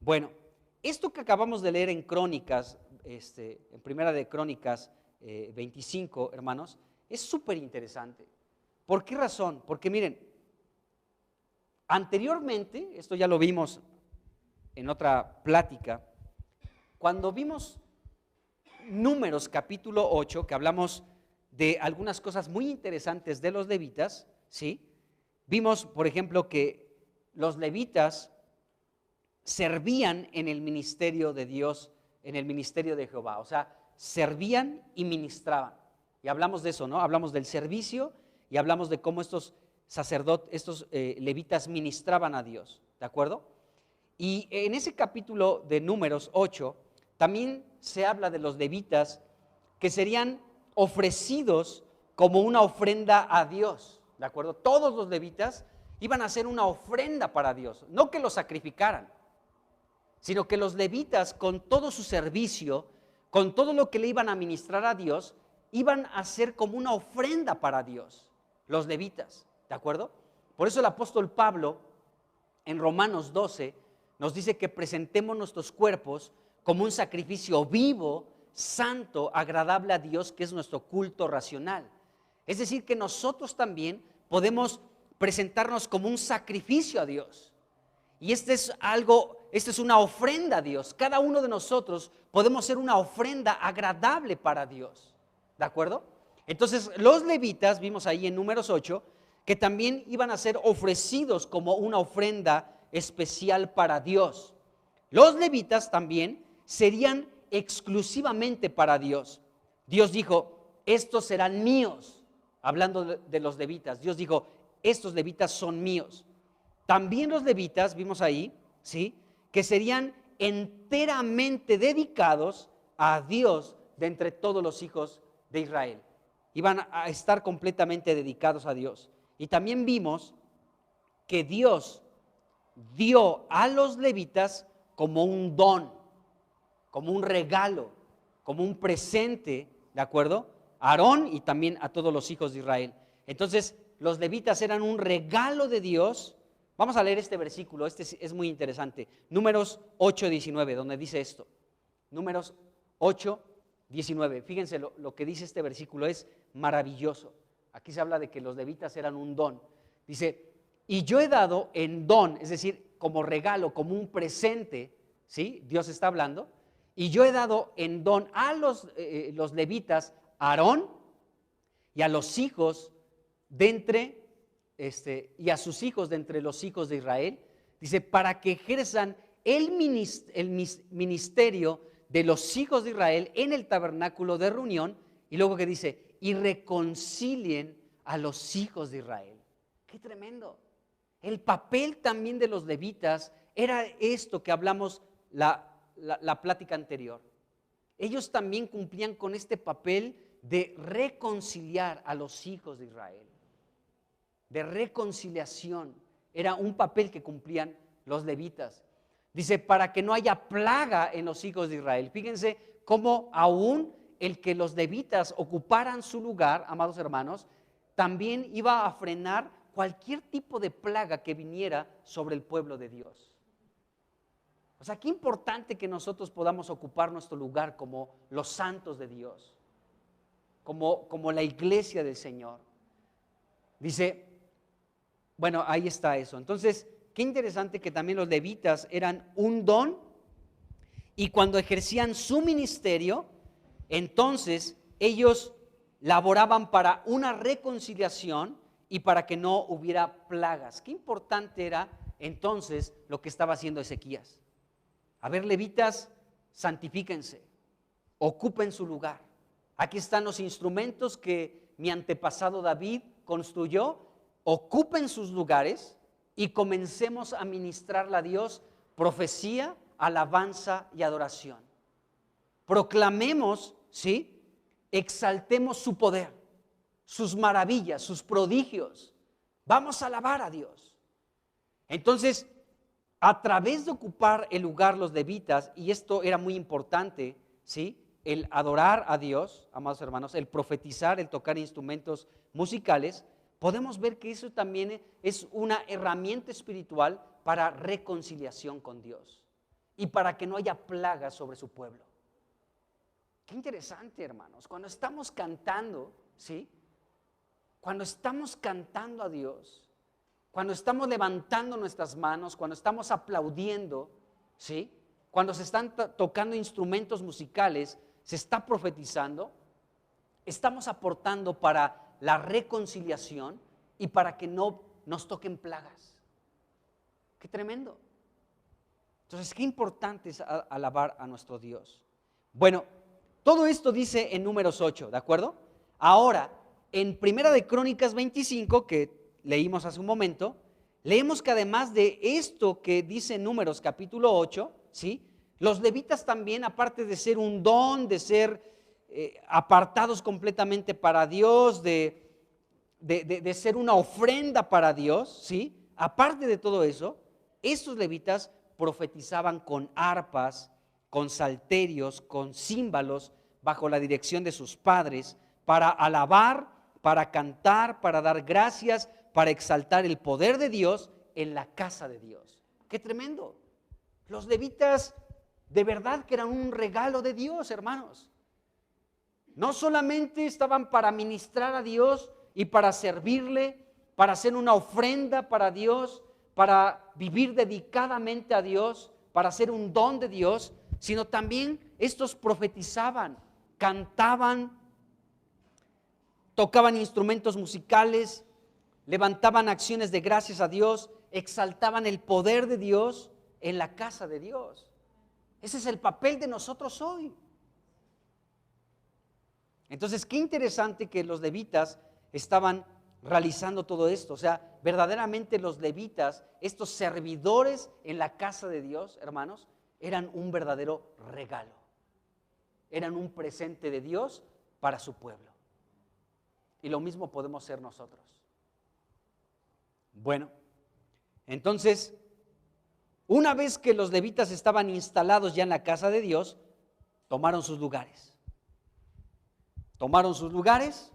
Bueno, esto que acabamos de leer en Crónicas, en Primera de Crónicas 25, hermanos, es súper interesante. ¿Por qué razón? Porque miren, anteriormente, esto ya lo vimos en otra plática, cuando vimos Números capítulo 8, que hablamos de algunas cosas muy interesantes de los levitas, ¿sí? Vimos, por ejemplo, que los levitas servían en el ministerio de Dios, en el ministerio de Jehová, o sea, servían y ministraban. Y hablamos de eso, ¿no? Hablamos del servicio y hablamos de cómo estos sacerdotes, estos levitas ministraban a Dios, ¿de acuerdo? Y en ese capítulo de Números 8, también se habla de los levitas que serían ofrecidos como una ofrenda a Dios, ¿de acuerdo? Todos los levitas iban a hacer una ofrenda para Dios, no que lo sacrificaran, sino que los levitas con todo su servicio, con todo lo que le iban a ministrar a Dios, iban a hacer como una ofrenda para Dios, los levitas, ¿de acuerdo? Por eso el apóstol Pablo en Romanos 12 nos dice que presentemos nuestros cuerpos como un sacrificio vivo, santo, agradable a Dios, que es nuestro culto racional. Es decir, que nosotros también podemos presentarnos como un sacrificio a Dios. Y esta es una ofrenda a Dios. Cada uno de nosotros podemos ser una ofrenda agradable para Dios. ¿De acuerdo? Entonces, los levitas, vimos ahí en Números 8, que también iban a ser ofrecidos como una ofrenda especial para Dios. Los levitas también serían exclusivamente para Dios. Dios dijo, estos serán míos, hablando de los levitas. Dios dijo, estos levitas son míos. También los levitas, vimos ahí, ¿sí?, que serían enteramente dedicados a Dios de entre todos los hijos de Israel. Iban a estar completamente dedicados a Dios. Y también vimos que Dios dio a los levitas como un don, como un regalo, como un presente, ¿de acuerdo? A Aarón y también a todos los hijos de Israel. Entonces, los levitas eran un regalo de Dios. Vamos a leer este versículo, este es muy interesante. Números 8:19, donde dice esto. Números 8:19. Fíjense lo que dice este versículo, es maravilloso. Aquí se habla de que los levitas eran un don. Dice, y yo he dado en don, es decir, como regalo, como un presente, ¿sí? Dios está hablando. Y yo he dado en don a los levitas, a Aarón y a los hijos de entre y a sus hijos de entre los hijos de Israel, dice, para que ejerzan el ministerio de los hijos de Israel en el tabernáculo de reunión, y luego que dice, y reconcilien a los hijos de Israel. ¡Qué tremendo! El papel también de los levitas era esto que hablamos la plática anterior. Ellos también cumplían con este papel de reconciliar a los hijos de Israel. De reconciliación. Era un papel que cumplían los levitas. Dice, para que no haya plaga en los hijos de Israel. Fíjense cómo aún el que los levitas ocuparan su lugar, amados hermanos, también iba a frenar cualquier tipo de plaga que viniera sobre el pueblo de Dios. O sea, qué importante que nosotros podamos ocupar nuestro lugar como los santos de Dios, como la iglesia del Señor. Dice, bueno, ahí está eso. Entonces, qué interesante que también los levitas eran un don, y cuando ejercían su ministerio, entonces ellos laboraban para una reconciliación y para que no hubiera plagas. Qué importante era entonces lo que estaba haciendo Ezequías. A ver, levitas, santifíquense, ocupen su lugar. Aquí están los instrumentos que mi antepasado David construyó. Ocupen sus lugares y comencemos a ministrarle a Dios profecía, alabanza y adoración. Proclamemos, ¿sí? Exaltemos su poder, sus maravillas, sus prodigios. Vamos a alabar a Dios. Entonces, a través de ocupar el lugar los levitas, y esto era muy importante, ¿sí?, el adorar a Dios, amados hermanos, el profetizar, el tocar instrumentos musicales, podemos ver que eso también es una herramienta espiritual para reconciliación con Dios y para que no haya plagas sobre su pueblo. Qué interesante, hermanos, cuando estamos cantando, ¿sí?, cuando estamos cantando a Dios, cuando estamos levantando nuestras manos, cuando estamos aplaudiendo, ¿sí?, cuando se están tocando instrumentos musicales, se está profetizando, estamos aportando para la reconciliación y para que no nos toquen plagas. Qué tremendo. Entonces, qué importante es alabar a nuestro Dios. Bueno, todo esto dice en Números 8, ¿de acuerdo? Ahora, en Primera de Crónicas 25, que leímos hace un momento, leemos que además de esto que dice en Números capítulo 8, ¿sí?, los levitas también, aparte de ser un don, de ser apartados completamente para Dios, de ser una ofrenda para Dios, ¿sí?, aparte de todo eso, estos levitas profetizaban con arpas, con salterios, con címbalos, bajo la dirección de sus padres, para alabar, para cantar, para dar gracias, para exaltar el poder de Dios en la casa de Dios. ¡Qué tremendo! Los levitas de verdad que eran un regalo de Dios, hermanos. No solamente estaban para ministrar a Dios y para servirle, para hacer una ofrenda para Dios, para vivir dedicadamente a Dios, para ser un don de Dios, sino también estos profetizaban, cantaban, tocaban instrumentos musicales, levantaban acciones de gracias a Dios, exaltaban el poder de Dios en la casa de Dios. Ese es el papel de nosotros hoy. Entonces, qué interesante que los levitas estaban realizando todo esto. O sea, verdaderamente los levitas, estos servidores en la casa de Dios, hermanos, eran un verdadero regalo. Eran un presente de Dios para su pueblo. Y lo mismo podemos ser nosotros. Bueno, entonces, una vez que los levitas estaban instalados ya en la casa de Dios, tomaron sus lugares. Tomaron sus lugares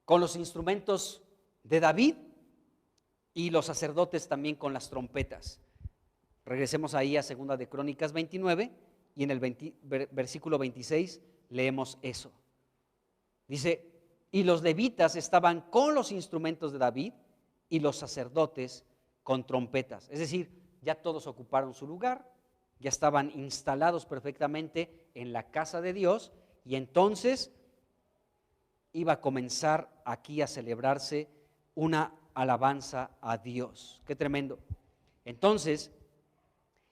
con los instrumentos de David y los sacerdotes también con las trompetas. Regresemos ahí a 2 de Crónicas 29 y en el versículo 26 leemos eso. Dice, y los levitas estaban con los instrumentos de David y los sacerdotes con trompetas. Es decir, ya todos ocuparon su lugar, ya estaban instalados perfectamente en la casa de Dios y entonces iba a comenzar aquí a celebrarse una alabanza a Dios. Qué tremendo. Entonces,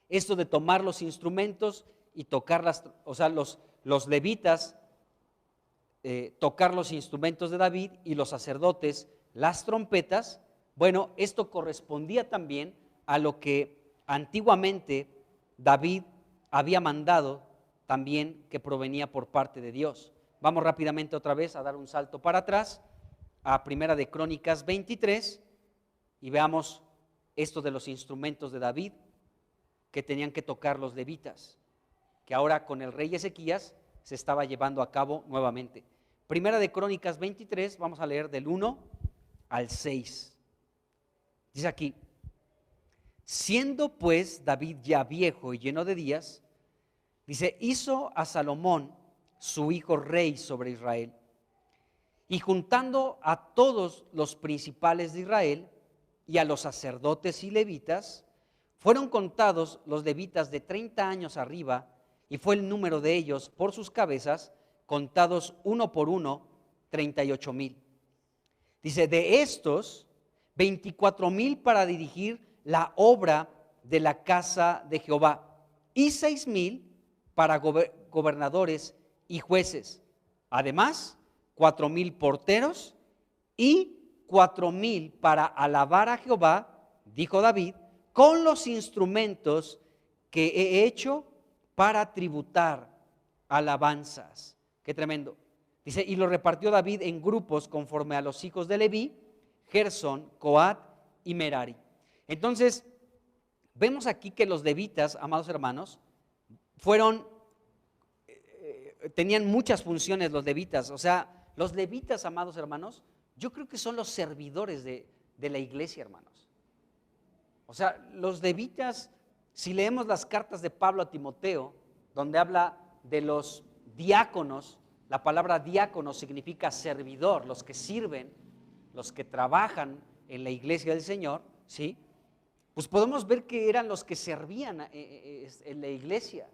esto de tomar los instrumentos y tocar los levitas, tocar los instrumentos de David y los sacerdotes las trompetas, bueno, esto correspondía también a lo que antiguamente David había mandado también que provenía por parte de Dios. Vamos rápidamente otra vez a dar un salto para atrás a 1 de Crónicas 23 y veamos esto de los instrumentos de David que tenían que tocar los levitas, que ahora con el rey Ezequías se estaba llevando a cabo nuevamente. 1 de Crónicas 23, vamos a leer del 1 al 6. Dice aquí, siendo pues David ya viejo y lleno de días, dice, hizo a Salomón su hijo rey sobre Israel, y juntando a todos los principales de Israel y a los sacerdotes y levitas, fueron contados los levitas de 30 años arriba, y fue el número de ellos por sus cabezas, contados uno por uno, 38,000. Dice, de estos, 24,000 para dirigir la obra de la casa de Jehová, y 6,000 para gobernadores y jueces. Además, 4,000 porteros y 4,000 para alabar a Jehová, dijo David, con los instrumentos que he hecho para tributar alabanzas. Qué tremendo. Dice, y lo repartió David en grupos conforme a los hijos de Leví, Gersón, Coat y Merari. Entonces, vemos aquí que los levitas, amados hermanos, tenían muchas funciones los levitas. O sea, los levitas, amados hermanos, yo creo que son los servidores de la iglesia, hermanos. O sea, los levitas, si leemos las cartas de Pablo a Timoteo, donde habla de los diáconos, la palabra diácono significa servidor, los que sirven, los que trabajan en la iglesia del Señor, ¿sí? Pues podemos ver que eran los que servían en la iglesia,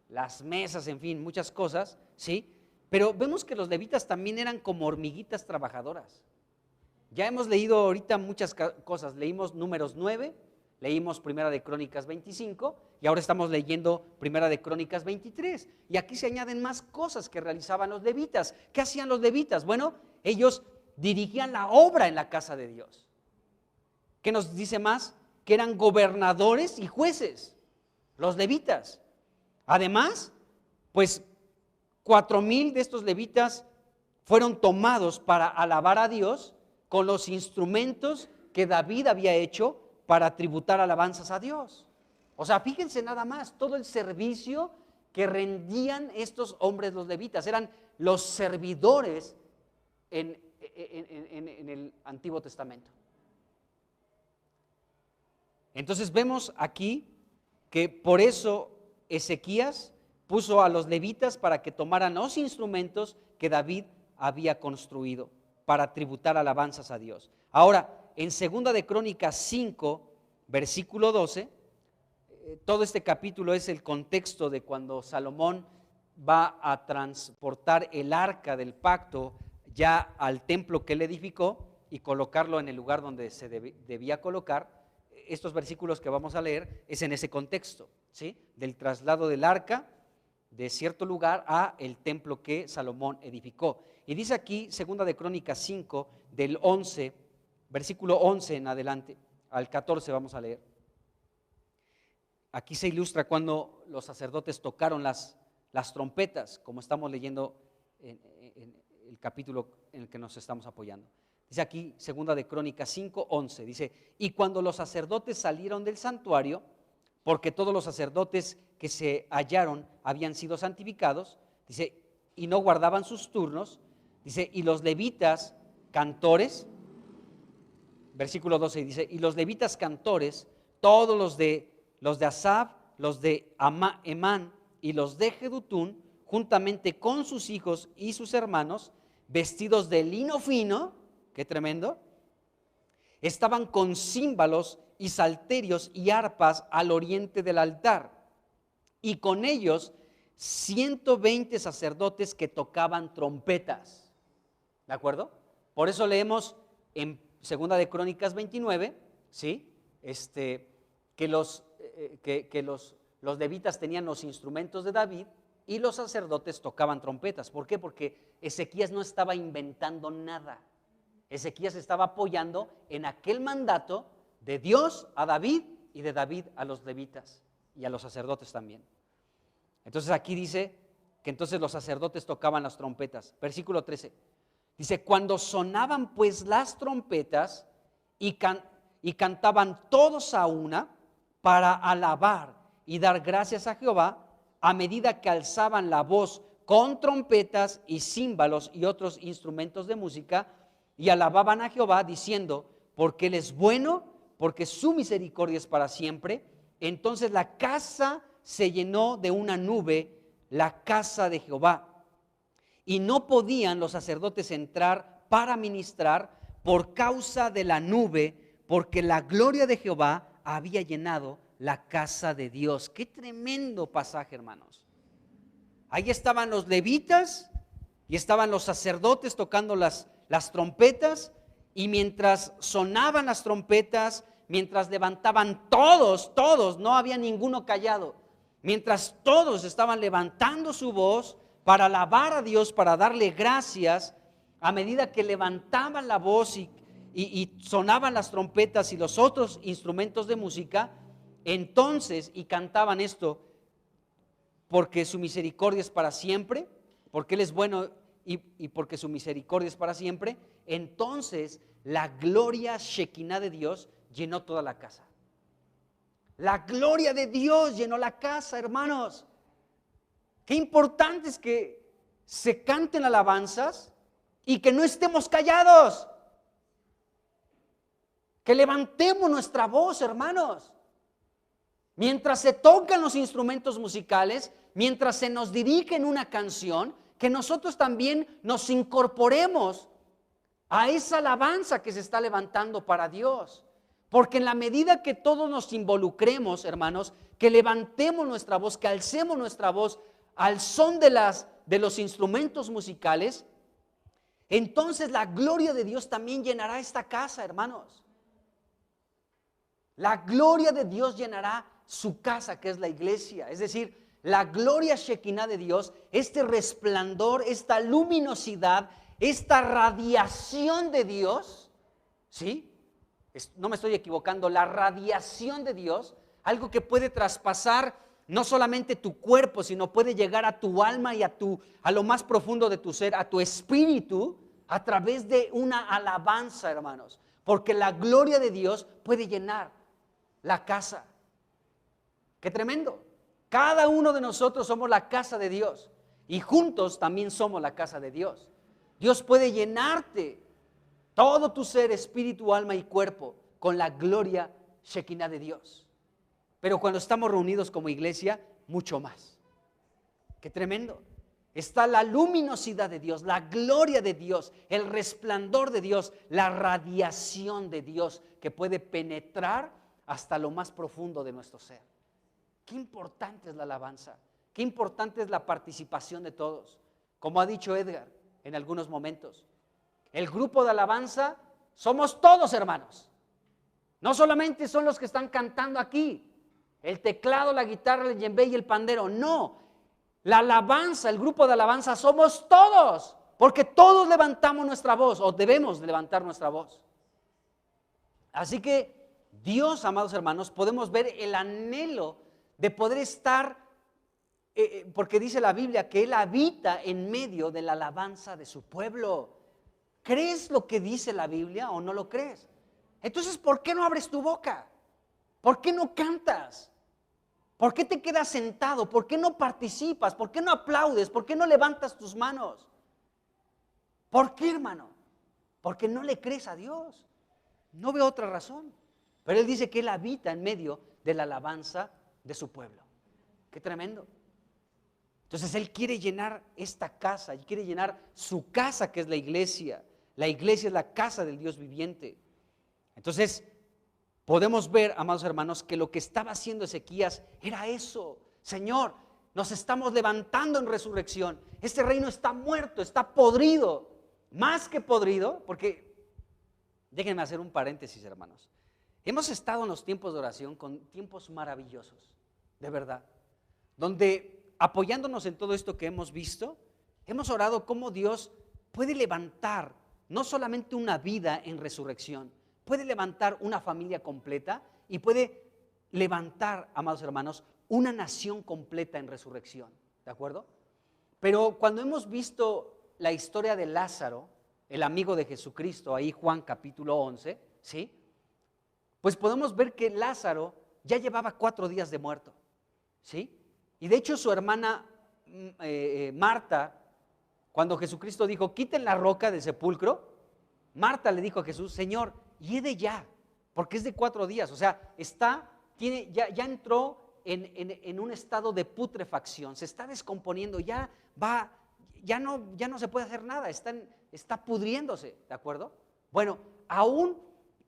las mesas, en fin, muchas cosas, ¿sí? Pero vemos que los levitas también eran como hormiguitas trabajadoras. Ya hemos leído ahorita muchas cosas, leímos Números 9, leímos 1 de Crónicas 25 y ahora estamos leyendo 1 de Crónicas 23. Y aquí se añaden más cosas que realizaban los levitas. ¿Qué hacían los levitas? Bueno, ellos dirigían la obra en la casa de Dios. ¿Qué nos dice más? Que eran gobernadores y jueces, los levitas. Además, pues 4,000 de estos levitas fueron tomados para alabar a Dios con los instrumentos que David había hecho para tributar alabanzas a Dios. O sea, fíjense nada más, todo el servicio que rendían estos hombres los levitas, eran los servidores en el Antiguo Testamento. Entonces vemos aquí que por eso Ezequías puso a los levitas para que tomaran los instrumentos que David había construido para tributar alabanzas a Dios. Ahora, en 2 de Crónicas 5, versículo 12, todo este capítulo es el contexto de cuando Salomón va a transportar el arca del pacto ya al templo que él edificó y colocarlo en el lugar donde se debía colocar. estos versículos que vamos a leer es en ese contexto, ¿sí? Del traslado del arca de cierto lugar a el templo que Salomón edificó. Y dice aquí, segunda de Crónicas 5, del 11, versículo 11 en adelante, al 14 vamos a leer. Aquí se ilustra cuando los sacerdotes tocaron las trompetas, como estamos leyendo en el capítulo en el que nos estamos apoyando. Dice aquí, segunda de Crónicas 5, 11, dice, y cuando los sacerdotes salieron del santuario, porque todos los sacerdotes que se hallaron habían sido santificados, dice, y no guardaban sus turnos, dice, y los levitas cantores, versículo 12, dice, y los levitas cantores, todos los de Asaf, los de Emán y los de Jedutún, juntamente con sus hijos y sus hermanos, vestidos de lino fino, qué tremendo, estaban con címbalos y salterios y arpas al oriente del altar, y con ellos 120 sacerdotes que tocaban trompetas. ¿De acuerdo? Por eso leemos en segunda de Crónicas 29, ¿sí? Que los levitas tenían los instrumentos de David y los sacerdotes tocaban trompetas. ¿Por qué? Porque Ezequías no estaba inventando nada. Ezequías estaba apoyando en aquel mandato de Dios a David y de David a los levitas y a los sacerdotes también. Entonces aquí dice que entonces los sacerdotes tocaban las trompetas. Versículo 13. Dice, cuando sonaban pues las trompetas y cantaban todos a una para alabar y dar gracias a Jehová, a medida que alzaban la voz con trompetas y címbalos y otros instrumentos de música, y alababan a Jehová diciendo, porque Él es bueno, porque su misericordia es para siempre. Entonces la casa se llenó de una nube, la casa de Jehová. Y no podían los sacerdotes entrar para ministrar por causa de la nube, porque la gloria de Jehová había llenado la casa de Dios. Qué tremendo pasaje, hermanos. Ahí estaban los levitas y estaban los sacerdotes tocando las trompetas, y mientras sonaban las trompetas, mientras levantaban todos, no había ninguno callado, mientras todos estaban levantando su voz para alabar a Dios, para darle gracias, a medida que levantaban la voz y sonaban las trompetas y los otros instrumentos de música, entonces, y cantaban esto, porque su misericordia es para siempre, porque Él es bueno y porque su misericordia es para siempre, entonces la gloria Shekinah de Dios llenó toda la casa. La gloria de Dios llenó la casa, hermanos. Qué importante es que se canten alabanzas y que no estemos callados. Que levantemos nuestra voz, hermanos. Mientras se tocan los instrumentos musicales, mientras se nos dirige en una canción, que nosotros también nos incorporemos a esa alabanza que se está levantando para Dios. Porque en la medida que todos nos involucremos, hermanos, que levantemos nuestra voz, que alcemos nuestra voz al son de los instrumentos musicales, entonces la gloria de Dios también llenará esta casa, hermanos. La gloria de Dios llenará su casa, que es la iglesia. Es decir, la gloria Shekinah de Dios, este resplandor, esta luminosidad, esta radiación de Dios, ¿sí? No me estoy equivocando, la radiación de Dios, algo que puede traspasar no solamente tu cuerpo, sino puede llegar a tu alma y a lo más profundo de tu ser, a tu espíritu, a través de una alabanza, hermanos. Porque la gloria de Dios puede llenar la casa. ¡Qué tremendo! Cada uno de nosotros somos la casa de Dios y juntos también somos la casa de Dios. Dios puede llenarte todo tu ser, espíritu, alma y cuerpo con la gloria Shekinah de Dios. Pero cuando estamos reunidos como iglesia, mucho más. ¡Qué tremendo! Está la luminosidad de Dios, la gloria de Dios, el resplandor de Dios, la radiación de Dios que puede penetrar hasta lo más profundo de nuestro ser. Qué importante es la alabanza, qué importante es la participación de todos. Como ha dicho Edgar en algunos momentos, el grupo de alabanza somos todos, hermanos. No solamente son los que están cantando aquí, el teclado, la guitarra, el djembe y el pandero. No, la alabanza, el grupo de alabanza somos todos, porque todos levantamos nuestra voz o debemos levantar nuestra voz. Así que Dios, amados hermanos, podemos ver el anhelo de poder estar, porque dice la Biblia que Él habita en medio de la alabanza de su pueblo. ¿Crees lo que dice la Biblia o no lo crees? Entonces, ¿por qué no abres tu boca? ¿Por qué no cantas? ¿Por qué te quedas sentado? ¿Por qué no participas? ¿Por qué no aplaudes? ¿Por qué no levantas tus manos? ¿Por qué, hermano? Porque no le crees a Dios. No veo otra razón. Pero Él dice que Él habita en medio de la alabanza de su pueblo. ¡Qué tremendo! Entonces Él quiere llenar esta casa, y quiere llenar su casa, que es la iglesia. La iglesia es la casa del Dios viviente. Entonces podemos ver, amados hermanos, que lo que estaba haciendo Ezequías era eso. Señor, nos estamos levantando en resurrección. Este reino está muerto, está podrido. Más que podrido, porque déjenme hacer un paréntesis, hermanos. Hemos estado en los tiempos de oración con tiempos maravillosos, de verdad, donde apoyándonos en todo esto que hemos visto, hemos orado cómo Dios puede levantar no solamente una vida en resurrección, puede levantar una familia completa y puede levantar, amados hermanos, una nación completa en resurrección, ¿de acuerdo? Pero cuando hemos visto la historia de Lázaro, el amigo de Jesucristo, ahí Juan capítulo 11, ¿sí? Pues podemos ver que Lázaro ya llevaba 4 días de muerto, ¿sí? Y de hecho su hermana Marta, cuando Jesucristo dijo, quiten la roca del sepulcro, Marta le dijo a Jesús, Señor, hiede ya, porque es de 4 días, o sea, ya entró en un estado de putrefacción, se está descomponiendo, ya no se puede hacer nada, está pudriéndose, ¿de acuerdo? Bueno, aún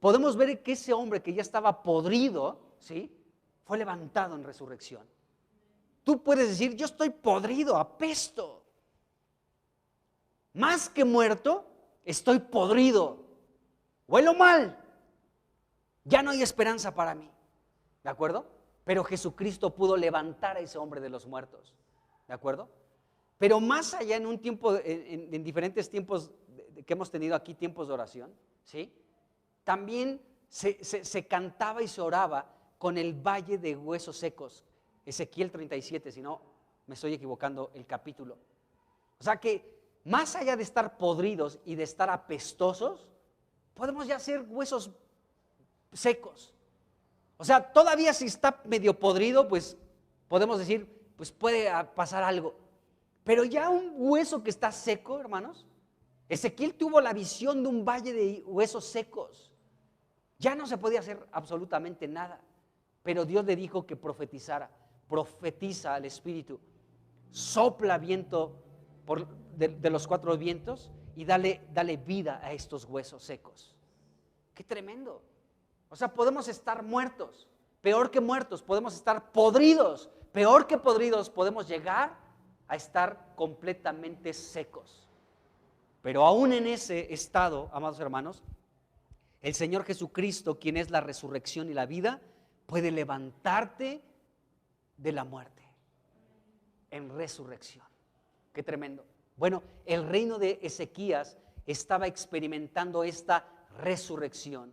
podemos ver que ese hombre que ya estaba podrido, ¿sí? Fue levantado en resurrección. Tú puedes decir, yo estoy podrido, apesto. Más que muerto, estoy podrido. Huelo mal. Ya no hay esperanza para mí. ¿De acuerdo? Pero Jesucristo pudo levantar a ese hombre de los muertos. ¿De acuerdo? Pero más allá en un tiempo, en diferentes tiempos que hemos tenido aquí, tiempos de oración, ¿sí? También se cantaba y se oraba con el valle de huesos secos. Ezequiel 37, si no me estoy equivocando el capítulo. O sea que más allá de estar podridos y de estar apestosos, podemos ya ser huesos secos. O sea, todavía si está medio podrido, pues podemos decir, pues puede pasar algo. Pero ya un hueso que está seco, hermanos, Ezequiel tuvo la visión de un valle de huesos secos. Ya no se podía hacer absolutamente nada, pero Dios le dijo que profetizara. Profetiza al Espíritu, sopla viento de los 4 vientos y dale vida a estos huesos secos. ¡Qué tremendo! O sea, podemos estar muertos, peor que muertos, podemos estar podridos, peor que podridos, podemos llegar a estar completamente secos. Pero aún en ese estado, amados hermanos, el Señor Jesucristo, quien es la resurrección y la vida, puede levantarte de la muerte en resurrección. Qué tremendo. Bueno, el reino de Ezequías estaba experimentando esta resurrección.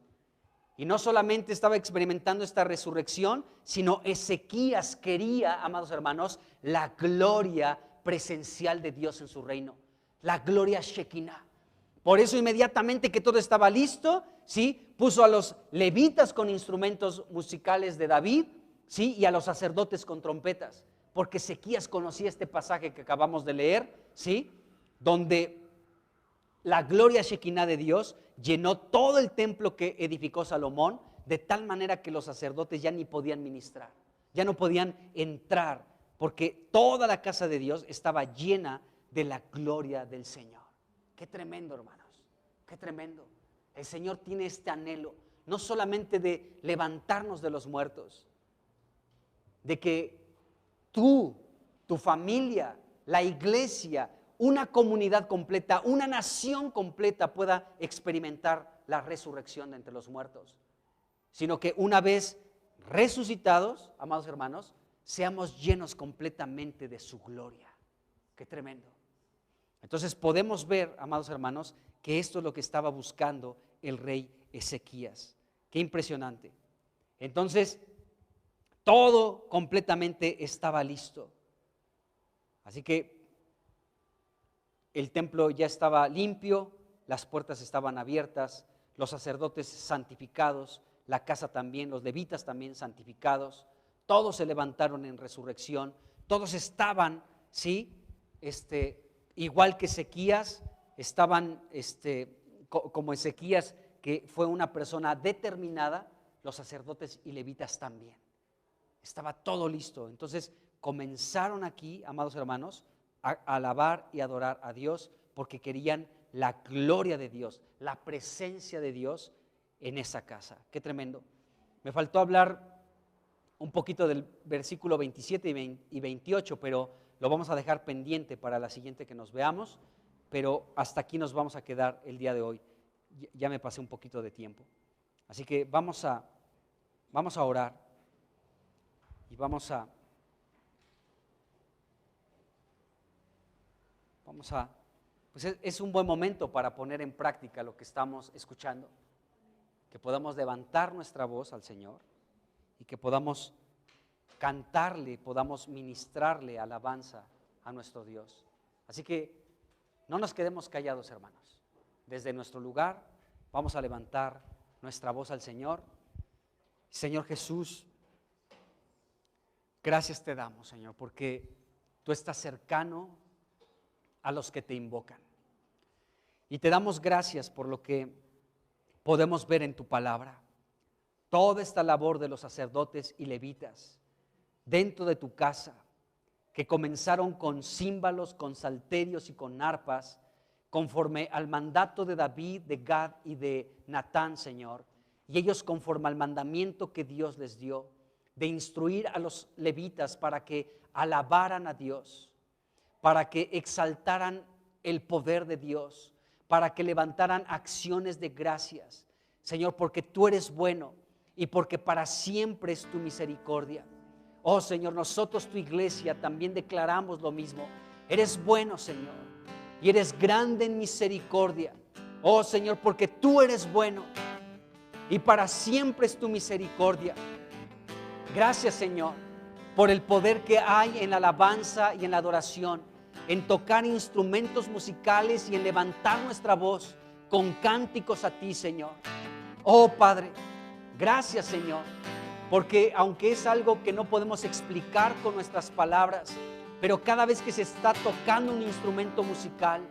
Y no solamente estaba experimentando esta resurrección, sino Ezequías quería, amados hermanos, la gloria presencial de Dios en su reino. La gloria Shekinah. Por eso inmediatamente que todo estaba listo, ¿sí? Puso a los levitas con instrumentos musicales de David, ¿sí? Y a los sacerdotes con trompetas, porque Ezequías conocía este pasaje que acabamos de leer, ¿sí? Donde la gloria Shekinah de Dios llenó todo el templo que edificó Salomón, de tal manera que los sacerdotes ya ni podían ministrar, ya no podían entrar, porque toda la casa de Dios estaba llena de la gloria del Señor. Qué tremendo, hermanos, qué tremendo. El Señor tiene este anhelo, no solamente de levantarnos de los muertos, de que tú, tu familia, la iglesia, una comunidad completa, una nación completa pueda experimentar la resurrección de entre los muertos. sino que una vez resucitados, amados hermanos, seamos llenos completamente de su gloria. Qué tremendo. Entonces podemos ver, amados hermanos, que esto es lo que estaba buscando el rey Ezequías. Qué impresionante. Entonces, todo completamente estaba listo. Así que el templo ya estaba limpio, las puertas estaban abiertas, los sacerdotes santificados, la casa también, los levitas también santificados, todos se levantaron en resurrección, todos estaban, ¿sí? Igual que Ezequías, estaban como Ezequías, que fue una persona determinada, los sacerdotes y levitas también. Estaba todo listo. Entonces comenzaron aquí, amados hermanos, a alabar y adorar a Dios porque querían la gloria de Dios, la presencia de Dios en esa casa. Qué tremendo. Me faltó hablar un poquito del versículo 27 y 28, pero lo vamos a dejar pendiente para la siguiente que nos veamos, pero hasta aquí nos vamos a quedar el día de hoy. Ya me pasé un poquito de tiempo. Así que vamos a orar y pues es un buen momento para poner en práctica lo que estamos escuchando, que podamos levantar nuestra voz al Señor y que podamos cantarle, podamos ministrarle alabanza a nuestro Dios. Así que no nos quedemos callados, hermanos. Desde nuestro lugar vamos a levantar nuestra voz al Señor. Señor Jesús, gracias te damos, Señor, porque tú estás cercano a los que te invocan. Y te damos gracias por lo que podemos ver en tu palabra. Toda esta labor de los sacerdotes y levitas dentro de tu casa, que comenzaron con címbalos, con salterios y con arpas, conforme al mandato de David, de Gad y de Natán, Señor. Y ellos conforme al mandamiento que Dios les dio, de instruir a los levitas para que alabaran a Dios, para que exaltaran el poder de Dios, para que levantaran acciones de gracias, Señor, porque tú eres bueno y porque para siempre es tu misericordia. Oh Señor, nosotros tu iglesia también declaramos lo mismo. Eres bueno, Señor, y eres grande en misericordia. Oh Señor, porque tú eres bueno y para siempre es tu misericordia. Gracias, Señor, por el poder que hay en la alabanza y en la adoración, en tocar instrumentos musicales y en levantar nuestra voz con cánticos a ti, Señor. Oh Padre, gracias, Señor, porque aunque es algo que no podemos explicar con nuestras palabras, pero cada vez que se está tocando un instrumento musical,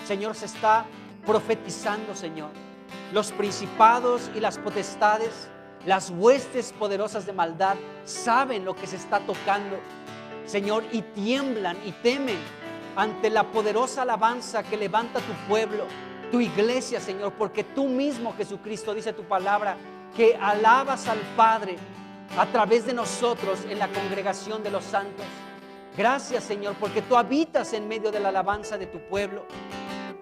Señor, se está profetizando, Señor. Los principados y las potestades, las huestes poderosas de maldad saben lo que se está tocando, Señor, y tiemblan y temen ante la poderosa alabanza que levanta tu pueblo, tu iglesia, Señor, porque tú mismo, Jesucristo, dice tu palabra, que alabas al Padre a través de nosotros en la congregación de los santos. Gracias, Señor, porque tú habitas en medio de la alabanza de tu pueblo.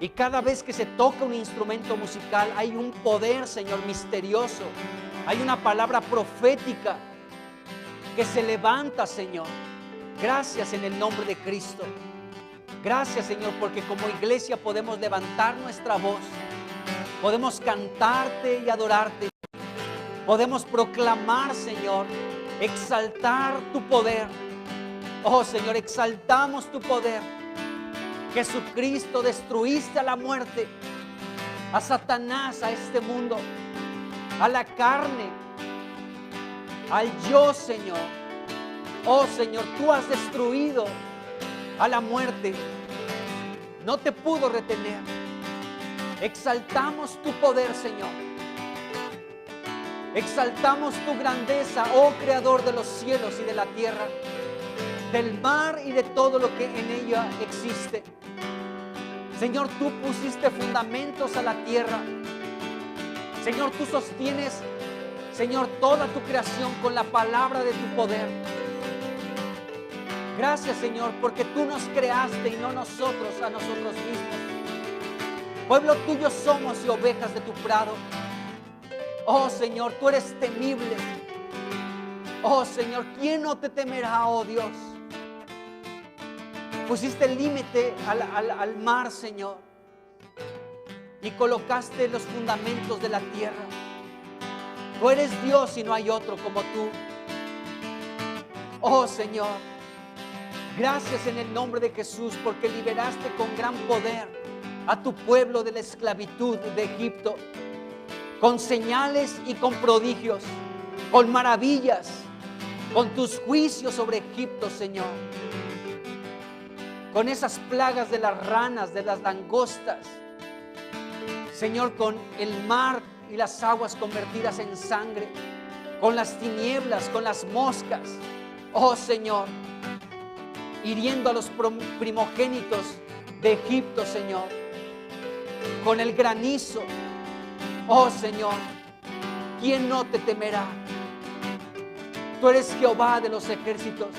Y cada vez que se toca un instrumento musical hay un poder, Señor, misterioso. Hay una palabra profética que se levanta, Señor. Gracias en el nombre de Cristo. Gracias, Señor, porque como iglesia podemos levantar nuestra voz. Podemos cantarte y adorarte. Podemos proclamar, Señor, exaltar tu poder. Oh, Señor, exaltamos tu poder. Jesucristo, destruiste a la muerte, a Satanás, a este mundo, a la carne, al yo, Señor. Oh, Señor, tú has destruido a la muerte. No te pudo retener. Exaltamos tu poder, Señor. Exaltamos tu grandeza, oh Creador de los cielos y de la tierra, del mar y de todo lo que en ella existe. Señor, tú pusiste fundamentos a la tierra. Señor, tú sostienes, Señor, toda tu creación con la palabra de tu poder. Gracias, Señor, porque tú nos creaste y no nosotros a nosotros mismos. Pueblo tuyo somos y ovejas de tu prado. Oh Señor, tú eres temible. Oh Señor, ¿quién no te temerá, oh Dios? Pusiste el límite al mar, Señor, y colocaste los fundamentos de la tierra. Tú eres Dios y no hay otro como tú. Oh Señor, gracias en el nombre de Jesús, porque liberaste con gran poder a tu pueblo de la esclavitud de Egipto, con señales y con prodigios, con maravillas, con tus juicios sobre Egipto, Señor, con esas plagas de las ranas, de las langostas, Señor, con el mar y las aguas convertidas en sangre, con las tinieblas, con las moscas, oh Señor, hiriendo a los primogénitos de Egipto, Señor, con el granizo. Oh Señor, ¿quién no te temerá? Tú eres Jehová de los ejércitos,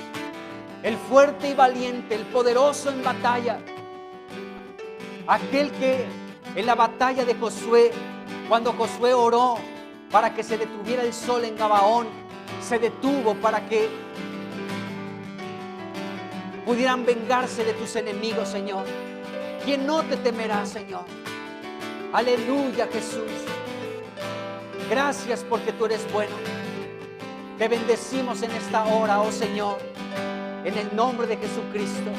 el fuerte y valiente, el poderoso en batalla, aquel que en la batalla de Josué, cuando Josué oró para que se detuviera el sol en Gabaón, se detuvo para que pudieran vengarse de tus enemigos, Señor. ¿Quién no te temerá, Señor? Aleluya, Jesús. Gracias porque tú eres bueno. Te bendecimos en esta hora, oh Señor, en el nombre de Jesucristo.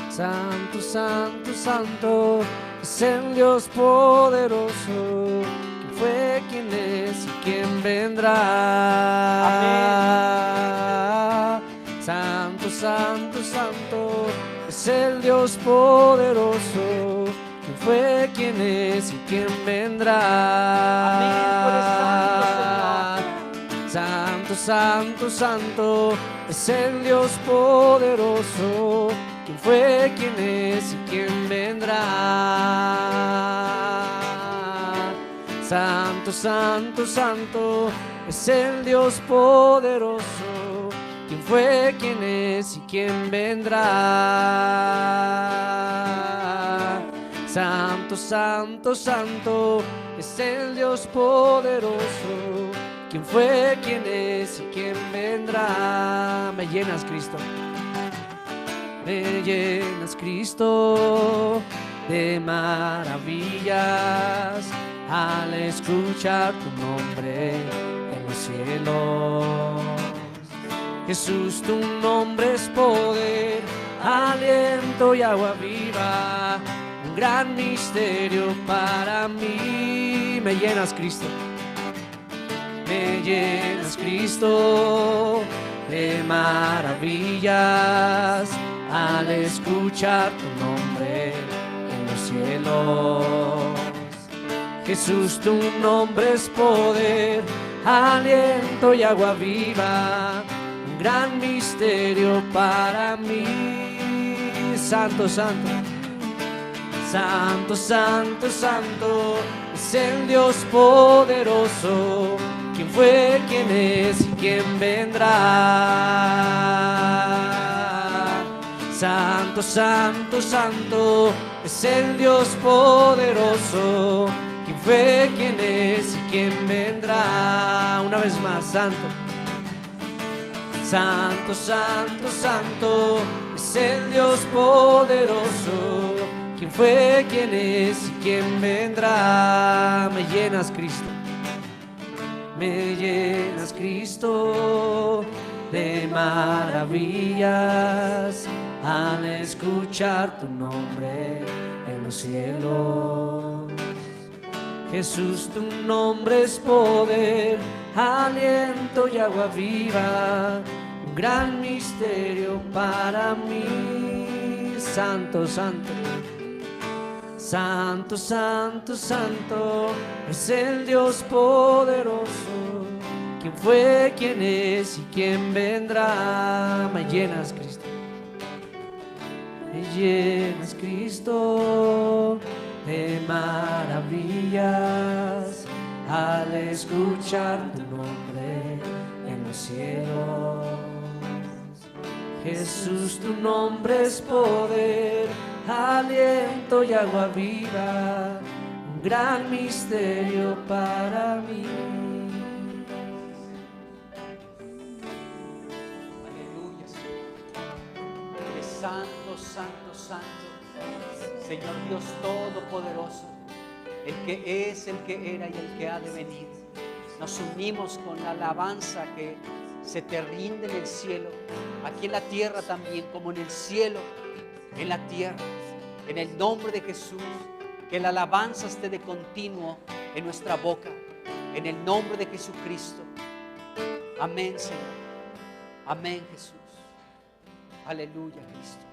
Santo, santo, santo es el Dios poderoso, quien fue, quien es y quien vendrá. Amén. Santo, santo, santo es el Dios poderoso, quien fue, quien es y quien vendrá. Amén. Tú eres santo, Señor. Santo, santo, santo es el Dios poderoso, quien fue, quien es y quien vendrá. Santo, santo, santo es el Dios poderoso, quien fue, quien es y quien vendrá. Santo, santo, santo es el Dios poderoso, quien fue, quien es y quien vendrá. Me llenas, Cristo. Me llenas, Cristo, de maravillas al escuchar tu nombre en los cielos. Jesús, tu nombre es poder, aliento y agua viva, un gran misterio para mí. Me llenas, Cristo. Me llenas, Cristo, de maravillas al escuchar tu nombre en los cielos. Jesús, tu nombre es poder, aliento y agua viva, un gran misterio para mí. Santo, santo, santo, santo, santo es el Dios poderoso, quien fue, quien es y quien vendrá. Santo, santo, santo es el Dios poderoso, quien fue, quien es y quien vendrá. Una vez más, santo. Santo, santo, santo es el Dios poderoso, quien fue, quien es y quien vendrá. Me llenas, Cristo. Me llenas, Cristo, de maravillas al escuchar tu nombre en los cielos. Jesús, tu nombre es poder, aliento y agua viva, un gran misterio para mí. Santo, santo. Santo, santo, santo es el Dios poderoso, quien fue, quien es y quien vendrá. Me llenas, Cristo. Me llenas, Cristo, de maravillas al escuchar tu nombre en los cielos. Jesús, tu nombre es poder, aliento y agua viva, un un gran misterio para mí. Aleluya, Señor. Eres santo, santo, santo. Señor Dios Todopoderoso, el que es, el que era y el que ha de venir. Nos unimos con la alabanza que se te rinde en el cielo, aquí en la tierra también, como en el cielo, en la tierra. En el nombre de Jesús, que la alabanza esté de continuo en nuestra boca, en el nombre de Jesucristo. Amén, Señor. Amén, Jesús. Aleluya, Cristo.